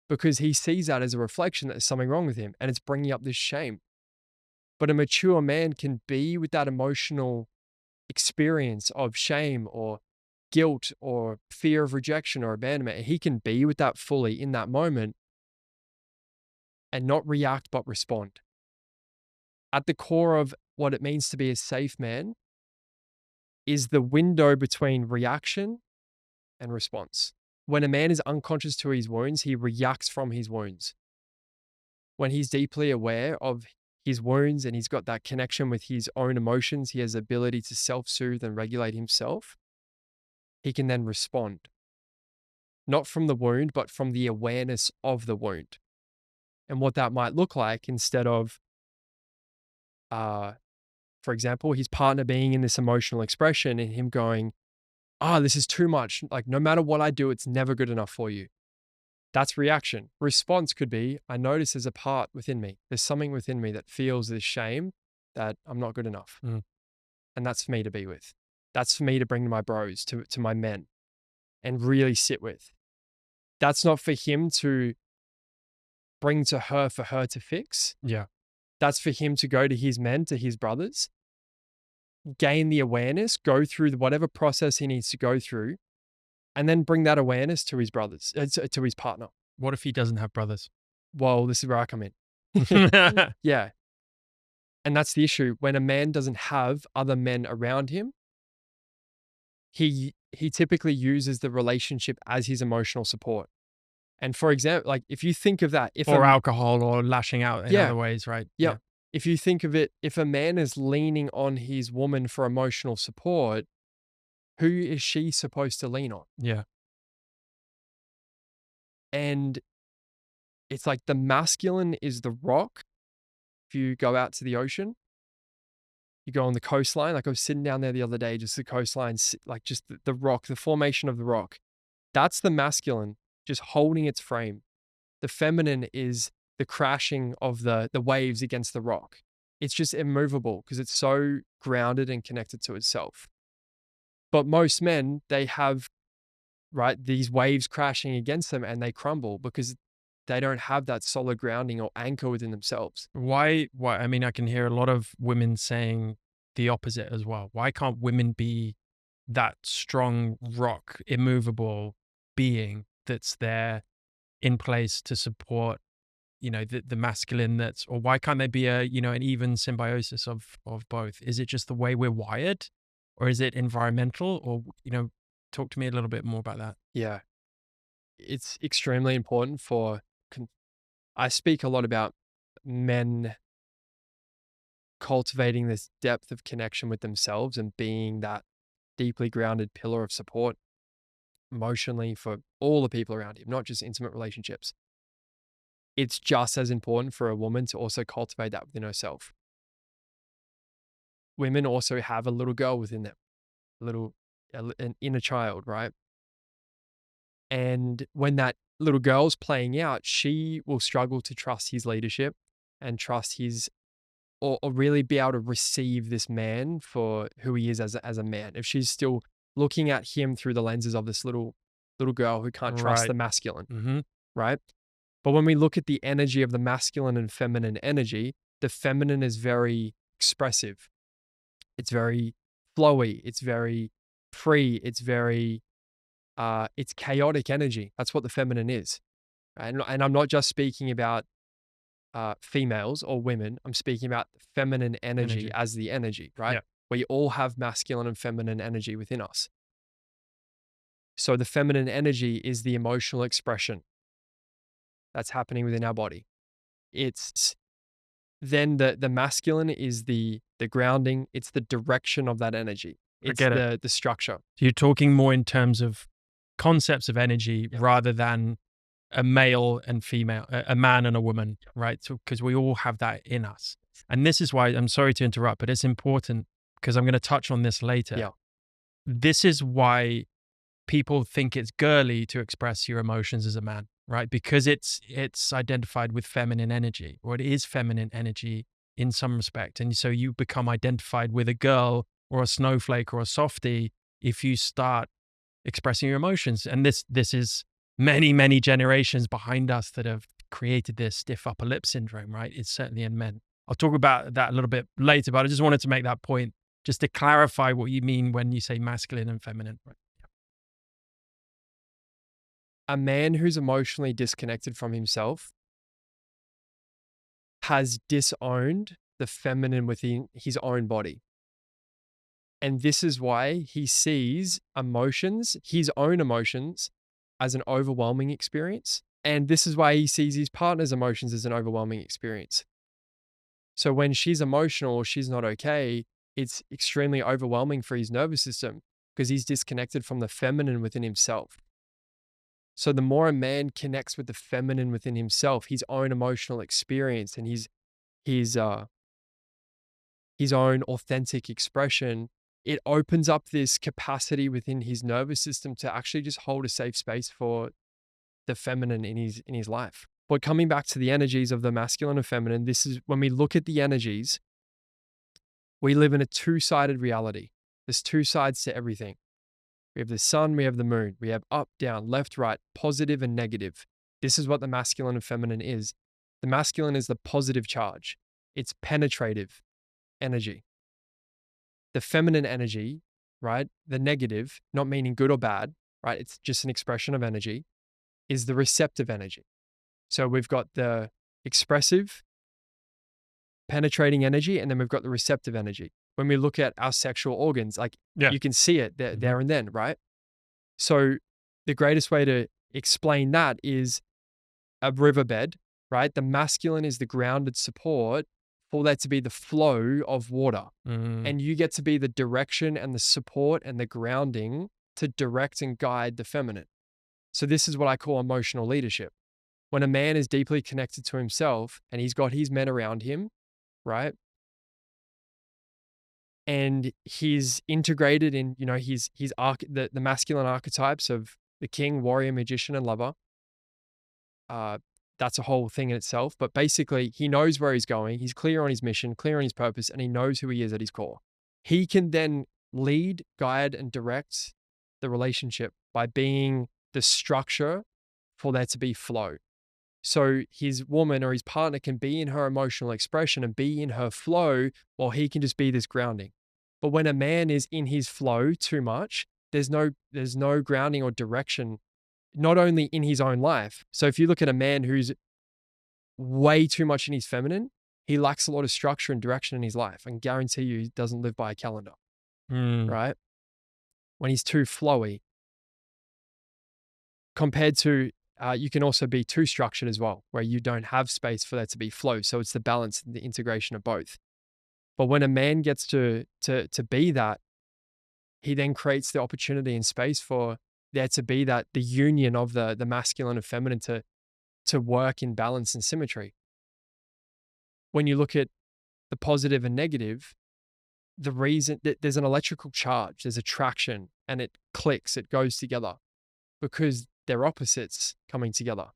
because he sees that as a reflection that there's something wrong with him and it's bringing up this shame. But a mature man can be with that emotional experience of shame or guilt or fear of rejection or abandonment. He can be with that fully in that moment and not react but respond. At the core of what it means to be a safe man is the window between reaction and response. When a man is unconscious to his wounds, he reacts from his wounds. When he's deeply aware of his wounds and he's got that connection with his own emotions, he has the ability to self-soothe and regulate himself. He can then respond, not from the wound, but from the awareness of the wound and what that might look like, instead of, for example, his partner being in this emotional expression and him going, this is too much. Like, no matter what I do, it's never good enough for you. That's reaction. Response could be, I notice there's a part within me. There's something within me that feels this shame that I'm not good enough. Mm. And that's for me to be with. That's for me to bring to my bros, to my men, and really sit with. That's not for him to bring to her for her to fix. Yeah. That's for him to go to his men, to his brothers, gain the awareness, go through whatever process he needs to go through, and then bring that awareness to his brothers, to his partner. What if he doesn't have brothers? Well, this is where I come in. Yeah. And that's the issue. When a man doesn't have other men around him, he typically uses the relationship as his emotional support. And for example, like if you think of that, or alcohol or lashing out in other ways, right? Yeah. If you think of it, if a man is leaning on his woman for emotional support, who is she supposed to lean on? Yeah. And it's like the masculine is the rock. If you go out to the ocean, you go on the coastline. Like I was sitting down there the other day, just the coastline, like just the rock, the formation of the rock. That's the masculine, just holding its frame. The feminine is the crashing of the waves against the rock. It's just immovable because it's so grounded and connected to itself. But most men, they have, right, these waves crashing against them and they crumble because they don't have that solid grounding or anchor within themselves. Why? I mean, I can hear a lot of women saying the opposite as well. Why can't women be that strong rock, immovable being that's there in place to support, the masculine or why can't there be an even symbiosis of both? Is it just the way we're wired, or is it environmental, or, talk to me a little bit more about that. Yeah. It's extremely important I speak a lot about men cultivating this depth of connection with themselves and being that deeply grounded pillar of support emotionally for all the people around him, not just intimate relationships. It's just as important for a woman to also cultivate that within herself. Women also have a little girl within them, an inner child, right? And when that little girl's playing out, she will struggle to trust his leadership and trust or really be able to receive this man for who he is as a man. If she's still looking at him through the lenses of this little girl who can't trust the masculine, Mm-hmm. right? But when we look at the energy of the masculine and feminine energy, the feminine is very expressive. It's very flowy. It's very free. It's very, it's chaotic energy. That's what the feminine is. And I'm not just speaking about females or women. I'm speaking about feminine energy as the energy, right? Yeah. We all have masculine and feminine energy within us. So the feminine energy is the emotional expression that's happening within our body. It's then the masculine is the grounding. It's the direction of that energy. I It's get it. the structure. So you're talking more in terms of concepts of energy rather than a male and female, a man and a woman, right? So, because we all have that in us. And this is why, I'm sorry to interrupt, but it's important because I'm going to touch on this later. Yeah. This is why people think it's girly to express your emotions as a man, right? Because it's identified with feminine energy, or it is feminine energy in some respect. And so you become identified with a girl or a snowflake or a softie if you start expressing your emotions. And this is many, many generations behind us that have created this stiff upper lip syndrome, right? It's certainly in men. I'll talk about that a little bit later, but I just wanted to make that point just to clarify what you mean when you say masculine and feminine. Right? A man who's emotionally disconnected from himself has disowned the feminine within his own body. And this is why he sees emotions, his own emotions, as an overwhelming experience. And this is why he sees his partner's emotions as an overwhelming experience. So when she's emotional or she's not okay, it's extremely overwhelming for his nervous system because he's disconnected from the feminine within himself. So the more a man connects with the feminine within himself, his own emotional experience and his own authentic expression, it opens up this capacity within his nervous system to actually just hold a safe space for the feminine in his life. But coming back to the energies of the masculine and feminine, this is when we look at the energies, we live in a two-sided reality. There's two sides to everything. We have the sun, we have the moon, we have up, down, left, right, positive and negative. This is what the masculine and feminine is. The masculine is the positive charge. It's penetrative energy. The feminine energy, right? The negative, not meaning good or bad, right? It's just an expression of energy, is the receptive energy. So we've got the expressive, penetrating energy, and then we've got the receptive energy. When we look at our sexual organs, like you can see it there and then, right? So the greatest way to explain that is a riverbed, right? The masculine is the grounded support for there to be the flow of water. And you get to be the direction and the support and the grounding to direct and guide the feminine. So this is what I call emotional leadership. When a man is deeply connected to himself and he's got his men around him, right? And he's integrated in, the masculine archetypes of the king, warrior, magician, and lover. That's a whole thing in itself. But basically, he knows where he's going. He's clear on his mission, clear on his purpose, and he knows who he is at his core. He can then lead, guide, and direct the relationship by being the structure for there to be flow. So his woman or his partner can be in her emotional expression and be in her flow while he can just be this grounding. But when a man is in his flow too much, there's no grounding or direction, not only in his own life. So if you look at a man who's way too much in his feminine, he lacks a lot of structure and direction in his life. And guarantee you, he doesn't live by a calendar, right? When he's too flowy, compared to, you can also be too structured as well, where you don't have space for there to be flow. So it's the balance and the integration of both. But when a man gets to be that, he then creates the opportunity and space for there to be that, the union of the masculine and feminine to work in balance and symmetry. When you look at the positive and negative, the reason that there's an electrical charge, there's attraction, and it clicks, it goes together because they're opposites coming together.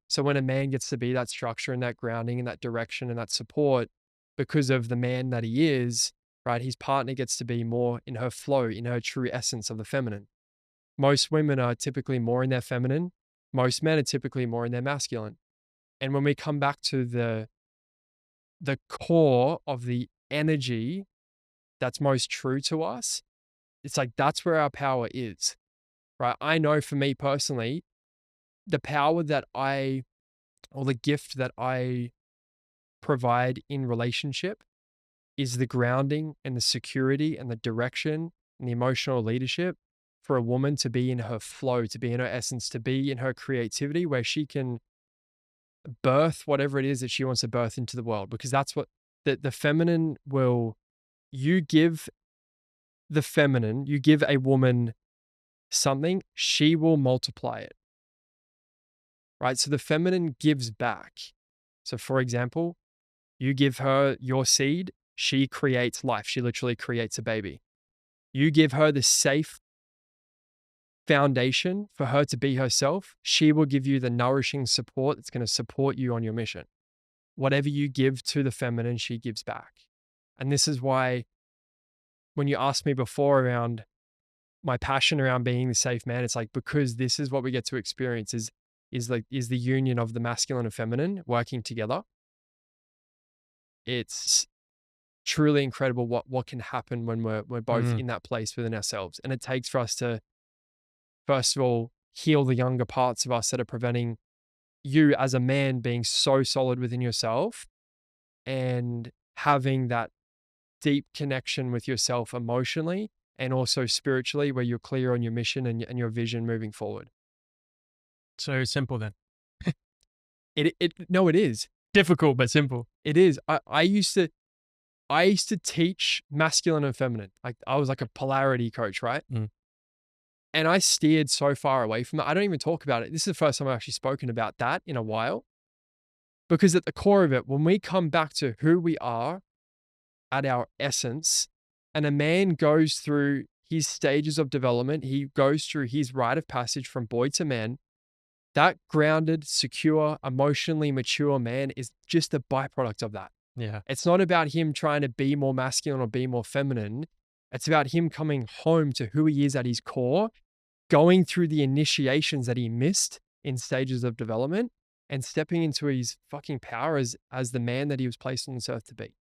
So when a man gets to be that structure and that grounding and that direction and that support because of the man that he is, right? His partner gets to be more in her flow, in her true essence of the feminine. Most women are typically more in their feminine. Most men are typically more in their masculine. And when we come back to the core of the energy that's most true to us, it's like that's where our power is, right? I know for me personally, the power that or the gift that I provide in relationship is the grounding and the security and the direction and the emotional leadership for a woman to be in her flow, to be in her essence, to be in her creativity, where she can birth whatever it is that she wants to birth into the world. Because that's what the feminine will, you give the feminine, you give a woman something, she will multiply it, right? So the feminine gives back. So for example, you give her your seed, she creates life. She literally creates a baby. You give her the safe foundation for her to be herself, she will give you the nourishing support that's going to support you on your mission. Whatever you give to the feminine, she gives back. And this is why when you asked me before around my passion around being the safe man, it's like, because this is what we get to experience is the union of the masculine and feminine working together. It's truly incredible what can happen when we're both in that place within ourselves. And it takes for us to, first of all, heal the younger parts of us that are preventing you as a man being so solid within yourself and having that deep connection with yourself emotionally and also spiritually, where you're clear on your mission and your vision moving forward. So simple then. No, it is Difficult, but simple. It is. I used to teach masculine and feminine. Like I was like a polarity coach, right? And I steered so far away from that. I don't even talk about it. This is the first time I've actually spoken about that in a while. Because at the core of it, when we come back to who we are at our essence, and a man goes through his stages of development, he goes through his rite of passage from boy to man, that grounded, secure, emotionally mature man is just a byproduct of that. Yeah. It's not about him trying to be more masculine or be more feminine. It's about him coming home to who he is at his core, going through the initiations that he missed in stages of development, and stepping into his fucking power as the man that he was placed on this earth to be.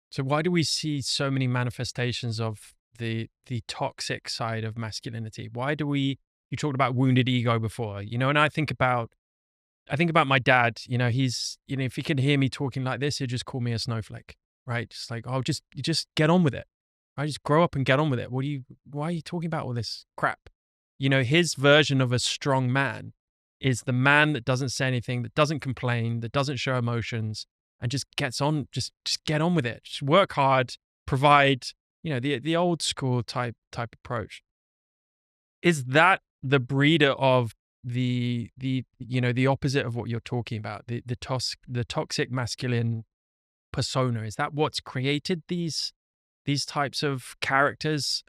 So why do we see so many manifestations of the toxic side of masculinity? Why do we, you talked about wounded ego before, and I think about my dad, he's, if he could hear me talking like this, he'd just call me a snowflake, right? Just like, oh, you just get on with it. I just grow up and get on with it. Why are you talking about all this crap? His version of a strong man is the man that doesn't say anything, that doesn't complain, that doesn't show emotions, and just gets on, just get on with it. Just work hard, provide, the old school type approach. Is that the breeder of the opposite of what you're talking about, the toxic masculine persona? Is that what's created these types of characters?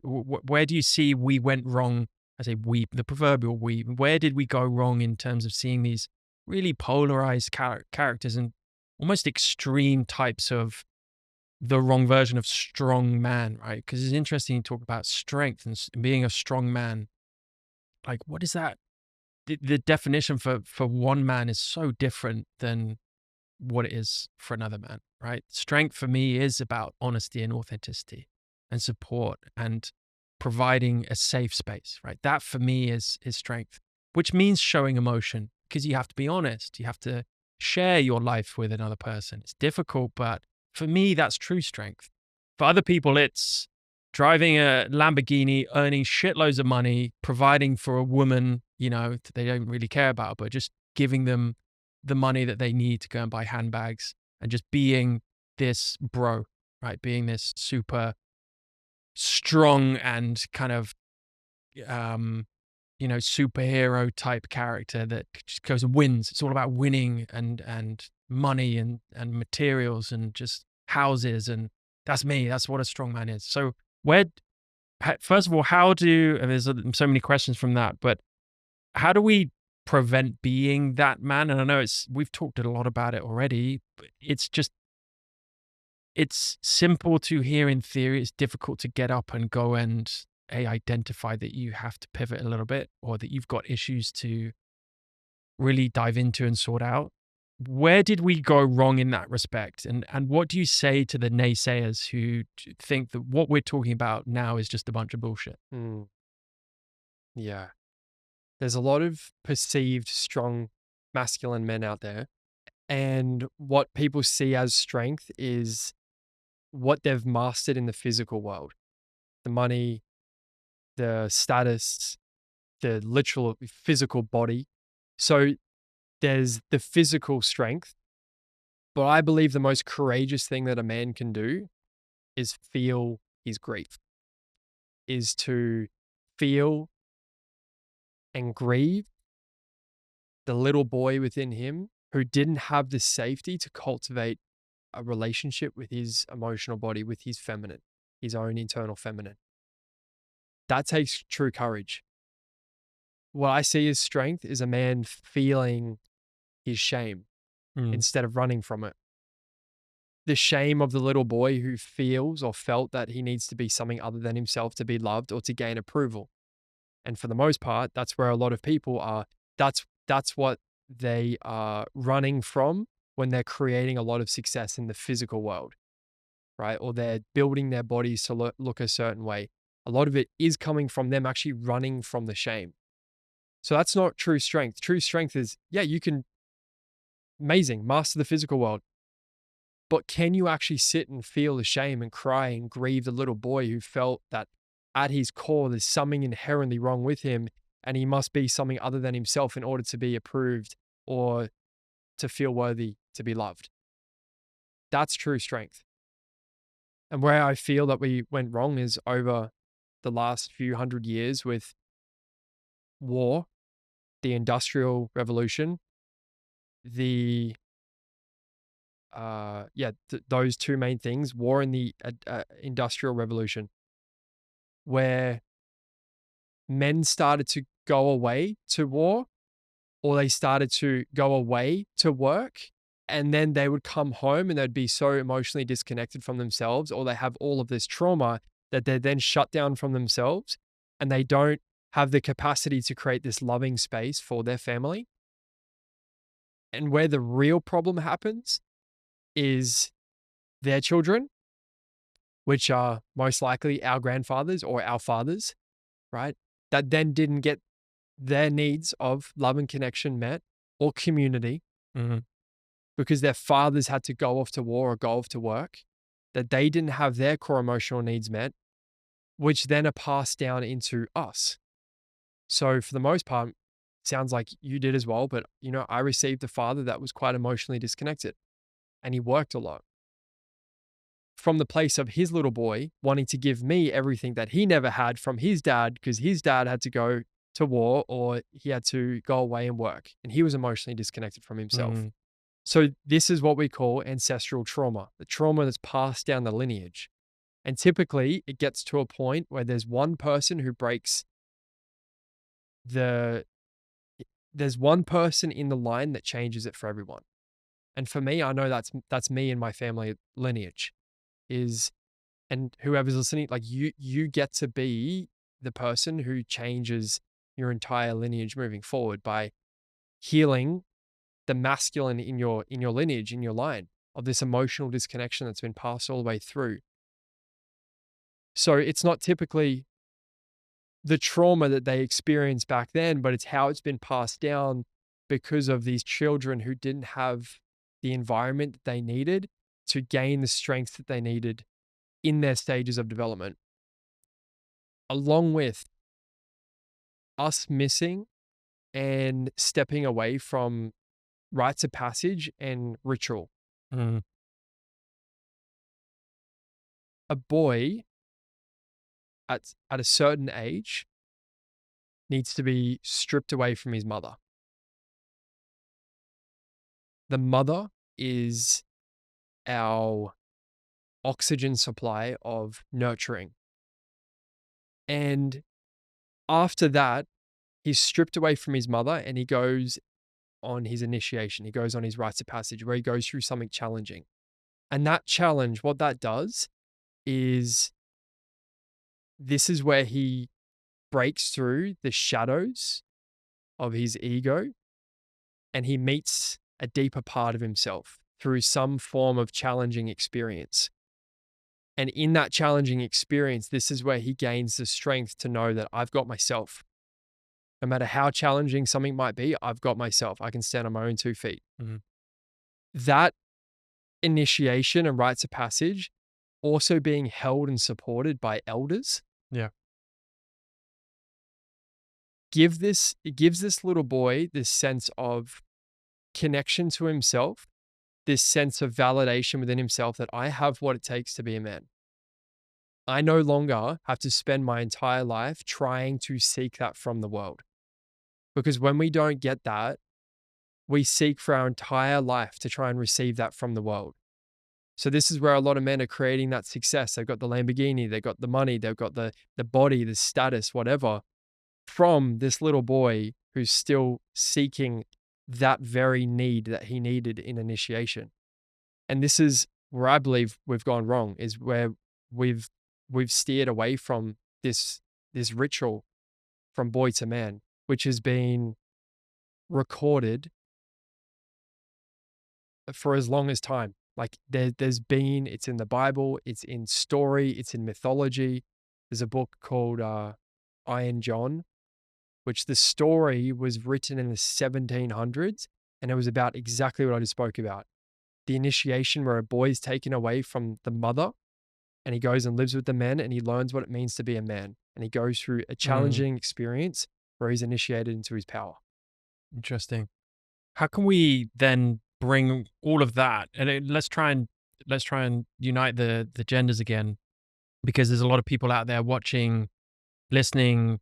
Where do you see we went wrong? I say we, the proverbial we. Where did we go wrong in terms of seeing these really polarized characters and almost extreme types of the wrong version of strong man, right? Because it's interesting to talk about strength and being a strong man. Like, what is that? The definition for one man is so different than what it is for another man, right? Strength for me is about honesty and authenticity and support and providing a safe space, right? That for me is strength, which means showing emotion, because you have to be honest. You have to share your life with another person. It's difficult, but for me, that's true strength. For other people, it's driving a Lamborghini, earning shitloads of money, providing for a woman, that they don't really care about, but just giving them the money that they need to go and buy handbags and just being this bro, right? Being this super strong and kind of, superhero type character that just goes and wins. It's all about winning and money and materials and just houses. And that's me. That's what a strong man is. So first of all, and there's so many questions from that, but how do we prevent being that man? And I know we've talked a lot about it already, but it's simple to hear in theory. It's difficult to get up and go and identify that you have to pivot a little bit, or that you've got issues to really dive into and sort out. Where did we go wrong in that respect? And what do you say to the naysayers who think that what we're talking about now is just a bunch of bullshit? Mm, yeah. There's a lot of perceived strong masculine men out there. And what people see as strength is what they've mastered in the physical world: the money, the status, the literal physical body. So there's the physical strength. But I believe the most courageous thing that a man can do is feel his grief, is to feel and grieve the little boy within him who didn't have the safety to cultivate a relationship with his emotional body, with his feminine, his own internal feminine. That takes true courage. What I see as strength is a man feeling his shame Mm, instead of running from it. The shame of the little boy who feels or felt that he needs to be something other than himself to be loved or to gain approval. And for the most part, that's where a lot of people are. That's what they are running from when they're creating a lot of success in the physical world, right? Or they're building their bodies to look a certain way. A lot of it is coming from them actually running from the shame. So that's not true strength. True strength is, yeah, you can amazing, master the physical world. But can you actually sit and feel the shame and cry and grieve the little boy who felt that at his core there's something inherently wrong with him and he must be something other than himself in order to be approved or to feel worthy to be loved? That's true strength. And where I feel that we went wrong is over the last few hundred years with war, the Industrial Revolution, the those two main things, war and the Industrial Revolution, where men started to go away to war or they started to go away to work. And then they would come home and they'd be so emotionally disconnected from themselves, or they have all of this trauma that they're then shut down from themselves and they don't have the capacity to create this loving space for their family. And where the real problem happens is their children, which are most likely our grandfathers or our fathers, right? That then didn't get their needs of love and connection met or community mhm, because their fathers had to go off to war or go off to work, that they didn't have their core emotional needs met, which then are passed down into us. So for the most part, sounds like you did as well, but I received a father that was quite emotionally disconnected and he worked a lot from the place of his little boy wanting to give me everything that he never had from his dad because his dad had to go to war or he had to go away and work and he was emotionally disconnected from himself. mhm, So this is what we call ancestral trauma, the trauma that's passed down the lineage. And typically it gets to a point where there's one person who breaks the there's one person in the line that changes it for everyone. And for me, I know that's me and my family lineage is, and whoever's listening, like you get to be the person who changes your entire lineage moving forward by healing the masculine in your lineage, in your line of this emotional disconnection that's been passed all the way through. So it's not typically the trauma that they experienced back then, but it's how it's been passed down because of these children who didn't have the environment that they needed to gain the strength that they needed in their stages of development, along with us missing and stepping away from rites of passage and ritual. mhm, A boy at a certain age needs to be stripped away from his mother. The mother is our oxygen supply of nurturing. And after that, he's stripped away from his mother and he goes on his initiation. He goes on his rites of passage where he goes through something challenging. And that challenge, what that does is this is where he breaks through the shadows of his ego and he meets a deeper part of himself through some form of challenging experience. And in that challenging experience, this is where he gains the strength to know that I've got myself. No matter how challenging something might be, I've got myself. I can stand on my own 2 feet. Mhm. That initiation and rites of passage also being held and supported by elders Yeah. it gives this little boy this sense of connection to himself, this sense of validation within himself that I have what it takes to be a man. I no longer have to spend my entire life trying to seek that from the world. Because when we don't get that, we seek for our entire life to try and receive that from the world. So this is where a lot of men are creating that success. They've got the Lamborghini, they've got the money, they've got the body, the status, whatever, from this little boy who's still seeking that very need that he needed in initiation. And this is where I believe we've gone wrong, is where we've steered away from this ritual from boy to man, which has been recorded for as long as time. Like it's in the Bible, it's in story, it's in mythology. There's a book called Iron John, which the story was written in the 1700s, and it was about exactly what I just spoke about. The initiation where a boy is taken away from the mother and he goes and lives with the men and he learns what it means to be a man. And he goes through a challenging experience where he's initiated into his power. Interesting. How can we then bring all of that and let's try and unite the genders again, because there's a lot of people out there watching, listening,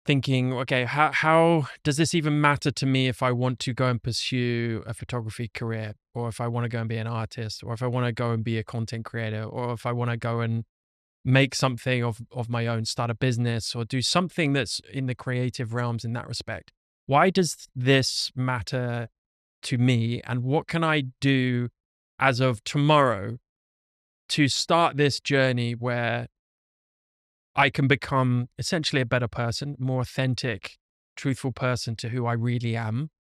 thinking, okay, how does this even matter to me if I want to go and pursue a photography career, or if I want to go and be an artist, or if I want to go and be a content creator, or if I want to go and make something of my own, start a business, or do something that's in the creative realms in that respect? Why does this matter to me, and what can I do as of tomorrow to start this journey where I can become essentially a better person, more authentic, truthful person to who I really am,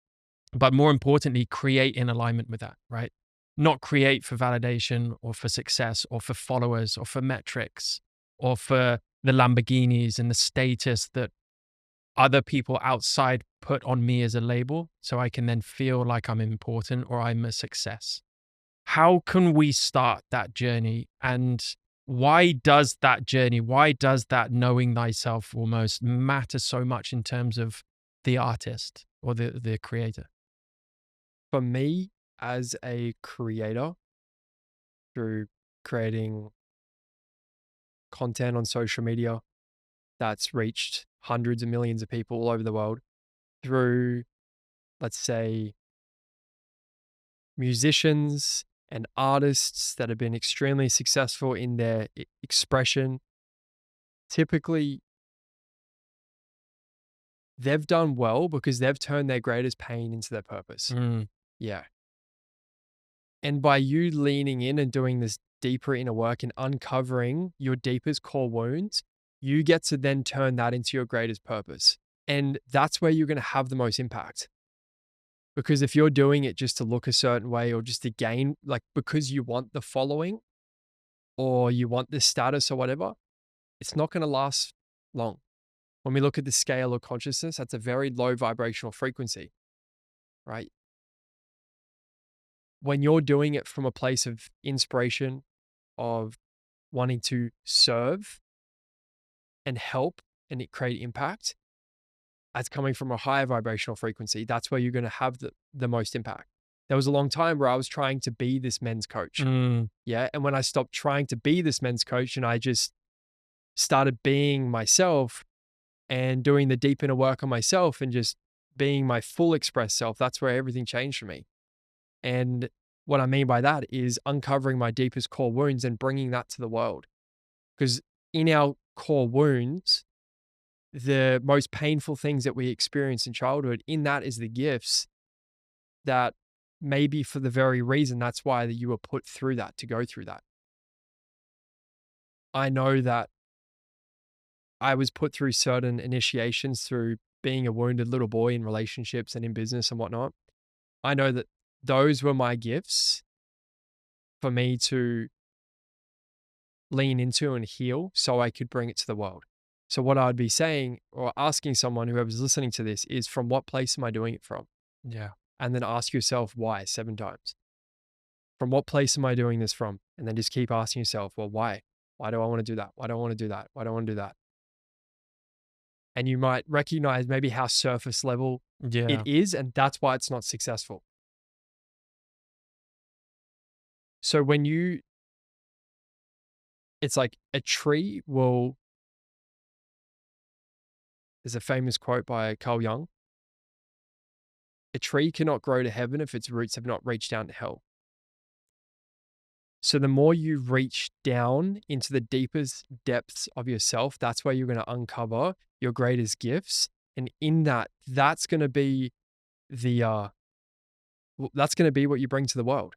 but more importantly, create in alignment with that, right? Not create for validation or for success or for followers or for metrics or for the Lamborghinis and the status that other people outside put on me as a label, so I can then feel like I'm important or I'm a success. How can we start that journey? And why does that knowing thyself almost matter so much in terms of the artist or the creator? For me, as a creator, through creating content on social media that's reached hundreds of millions of people all over the world, through, let's say, musicians and artists that have been extremely successful in their expression, typically they've done well because they've turned their greatest pain into their purpose. Mm, Yeah. And by you leaning in and doing this deeper inner work and uncovering your deepest core wounds, you get to then turn that into your greatest purpose. And that's where you're going to have the most impact. Because if you're doing it just to look a certain way or just to gain, like because you want the following or you want this status or whatever, it's not going to last long. When we look at the scale of consciousness, that's a very low vibrational frequency, right? When you're doing it from a place of inspiration, of wanting to serve and help and create impact, that's coming from a higher vibrational frequency. That's where you're going to have the most impact. There was a long time where I was trying to be this men's coach. mm, Yeah. And when I stopped trying to be this men's coach and I just started being myself and doing the deep inner work on myself and just being my full express self, that's where everything changed for me. And what I mean by that is uncovering my deepest core wounds and bringing that to the world. Because in our core wounds, the most painful things that we experience in childhood, in that is the gifts that maybe for the very reason that's why that you were put through that, to go through that. I know that I was put through certain initiations through being a wounded little boy in relationships and in business and whatnot. I know that those were my gifts for me to lean into and heal so I could bring it to the world. So what I'd be saying or asking someone, whoever's listening to this, is from what place am I doing it from? Yeah. And then ask yourself why 7 times. From what place am I doing this from? And then just keep asking yourself, well, why? Why do I want to do that? Why do I want to do that? Why do I want to do that? And you might recognize maybe how surface level it Yeah. is, and that's why it's not successful. So it's like a tree will, there's a famous quote by Carl Jung: a tree cannot grow to heaven if its roots have not reached down to hell. So the more you reach down into the deepest depths of yourself, that's where you're going to uncover your greatest gifts. And in that, that's going to be that's going to be what you bring to the world.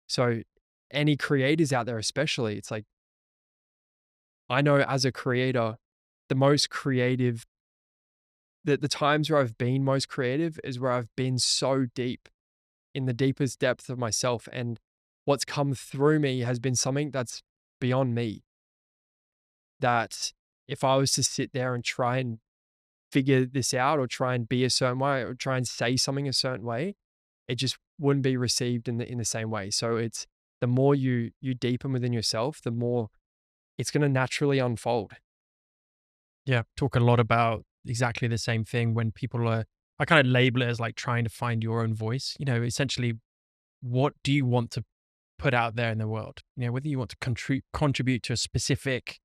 So any creators out there, especially, it's like, I know as a creator, the most creative, the times where I've been most creative is where I've been so deep in the deepest depth of myself. And what's come through me has been something that's beyond me. That if I was to sit there and try and figure this out or try and be a certain way or try and say something a certain way, it just wouldn't be received in the same way. So it's the more you deepen within yourself, the more it's going to naturally unfold. Yeah. Talk a lot about exactly the same thing when people are, I kind of label it as like trying to find your own voice. Essentially, what do you want to put out there in the world? Whether you want to contribute to a specific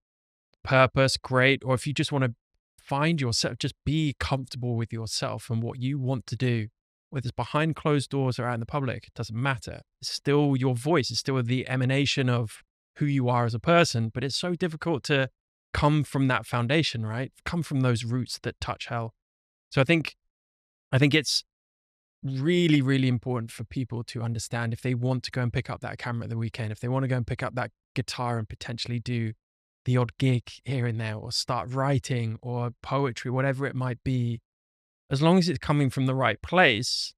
purpose, great. Or if you just want to find yourself, just be comfortable with yourself and what you want to do, whether it's behind closed doors or out in the public, it doesn't matter. It's still your voice. It's still the emanation of who you are as a person. But it's so difficult to come from that foundation, right? Come from those roots that touch hell. So I think it's really, really important for people to understand if they want to go and pick up that camera at the weekend, if they want to go and pick up that guitar and potentially do the odd gig here and there, or start writing or poetry, whatever it might be, as long as it's coming from the right place,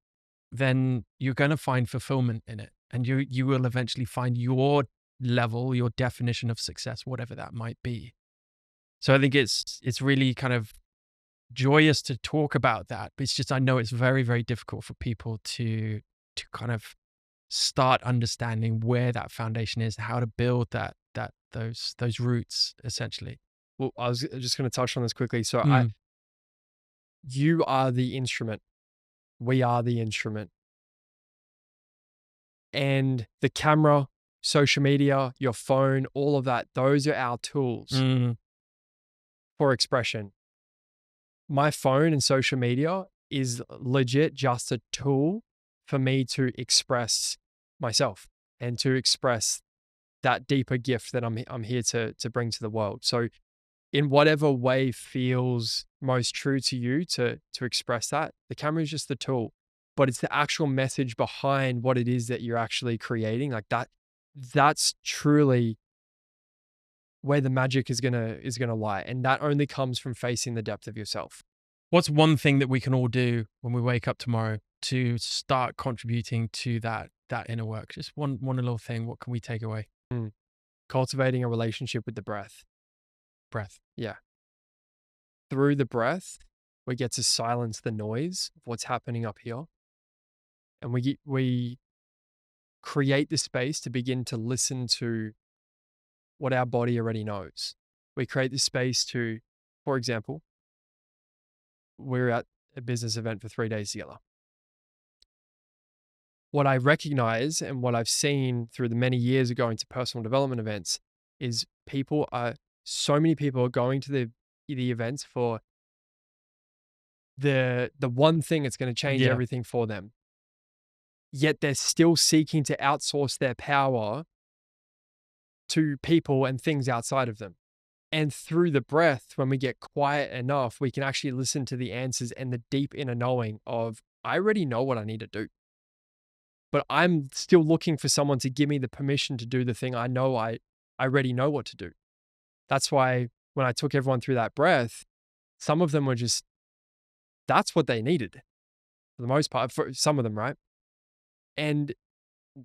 then you're going to find fulfillment in it. And you will eventually find your level, your definition of success, whatever that might be. So I think it's really kind of joyous to talk about that, but it's just, I know it's very, very difficult for people to kind of start understanding where that foundation is, how to build those roots essentially. Well, I was just going to touch on this quickly. So Mm. you are the instrument. We are the instrument. And the camera, social media, your phone, all of that, those are our tools Mm. for expression. My phone and social media is legit just a tool for me to express myself and to express that deeper gift that I'm here to bring to the world. So in whatever way feels most true to you to express that, the camera is just the tool, but it's the actual message behind what it is that you're actually creating. Like that's truly where the magic is gonna lie. And that only comes from facing the depth of yourself. What's one thing that we can all do when we wake up tomorrow to start contributing to that inner work? Just one little thing. What can we take away? Cultivating a relationship with the breath. Breath. Yeah. Through the breath, we get to silence the noise of what's happening up here. And we create the space to begin to listen to what our body already knows. We create the space to, for example, we're at a business event for 3 days together. What I recognize and what I've seen through the many years of going to personal development events is so many people are going to the events for the one thing that's going to change Yeah. everything for them. Yet they're still seeking to outsource their power to people and things outside of them. And through the breath, when we get quiet enough, we can actually listen to the answers and the deep inner knowing of, I already know what I need to do. But I'm still looking for someone to give me the permission to do the thing I know I already know what to do. That's why when I took everyone through that breath, some of them were just, that's what they needed for the most part, for some of them, right? And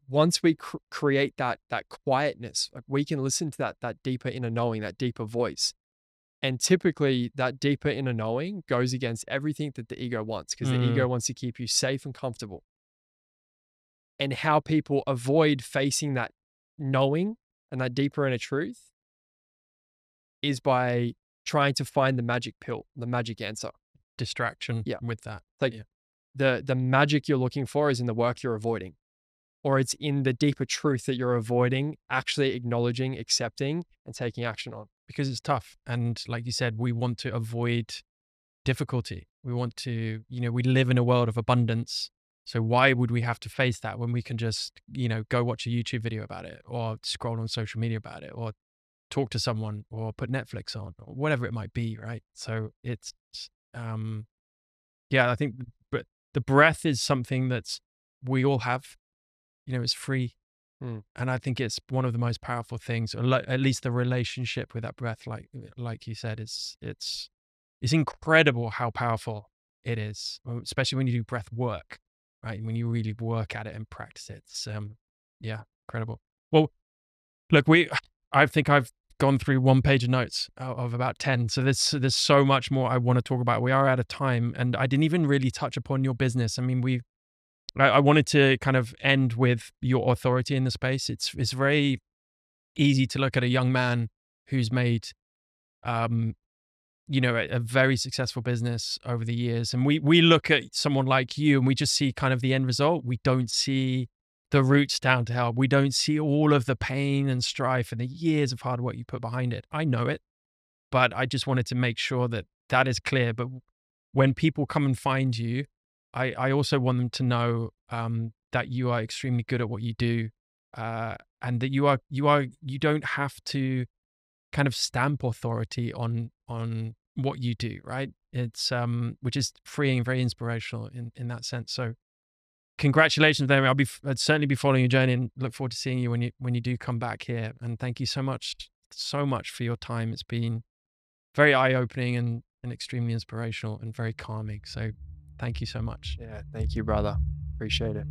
once we create that quietness, like we can listen to that deeper inner knowing, that deeper voice. And typically that deeper inner knowing goes against everything that the ego wants, because the ego wants to keep you safe and comfortable. And how people avoid facing that knowing and that deeper inner truth is by trying to find the magic pill, the magic answer. Distraction Yeah. with that. Like the magic you're looking for is in the work you're avoiding, or it's in the deeper truth that you're avoiding, actually acknowledging, accepting, and taking action on. Because it's tough. And like you said, we want to avoid difficulty. We want to, we live in a world of abundance. So why would we have to face that when we can just, go watch a YouTube video about it, or scroll on social media about it, or talk to someone, or put Netflix on, or whatever it might be, right? So it's, I think but the breath is something that's we all have, it's free. And I think it's one of the most powerful things, or at least the relationship with that breath, like you said, it's incredible how powerful it is, especially when you do breath work, right? When you really work at it and practice it. It's incredible. Well, look, I think I've gone through one page of notes out of about 10. So there's so much more I want to talk about. We are out of time, and I didn't even really touch upon your business. I mean, I wanted to kind of end with your authority in the space. It's very easy to look at a young man who's made, a very successful business over the years. And we look at someone like you and we just see kind of the end result. We don't see the roots down to hell. We don't see all of the pain and strife and the years of hard work you put behind it. I know it, but I just wanted to make sure that that is clear. But when people come and find you, I also want them to know that you are extremely good at what you do, and that you don't have to kind of stamp authority on what you do, right? It's which is freeing, very inspirational in that sense. So congratulations there. I'd certainly be following your journey and look forward to seeing you when you do come back here. And thank you so much for your time. It's been very eye-opening and extremely inspirational and very calming. So thank you so much. Yeah, thank you, brother. Appreciate it.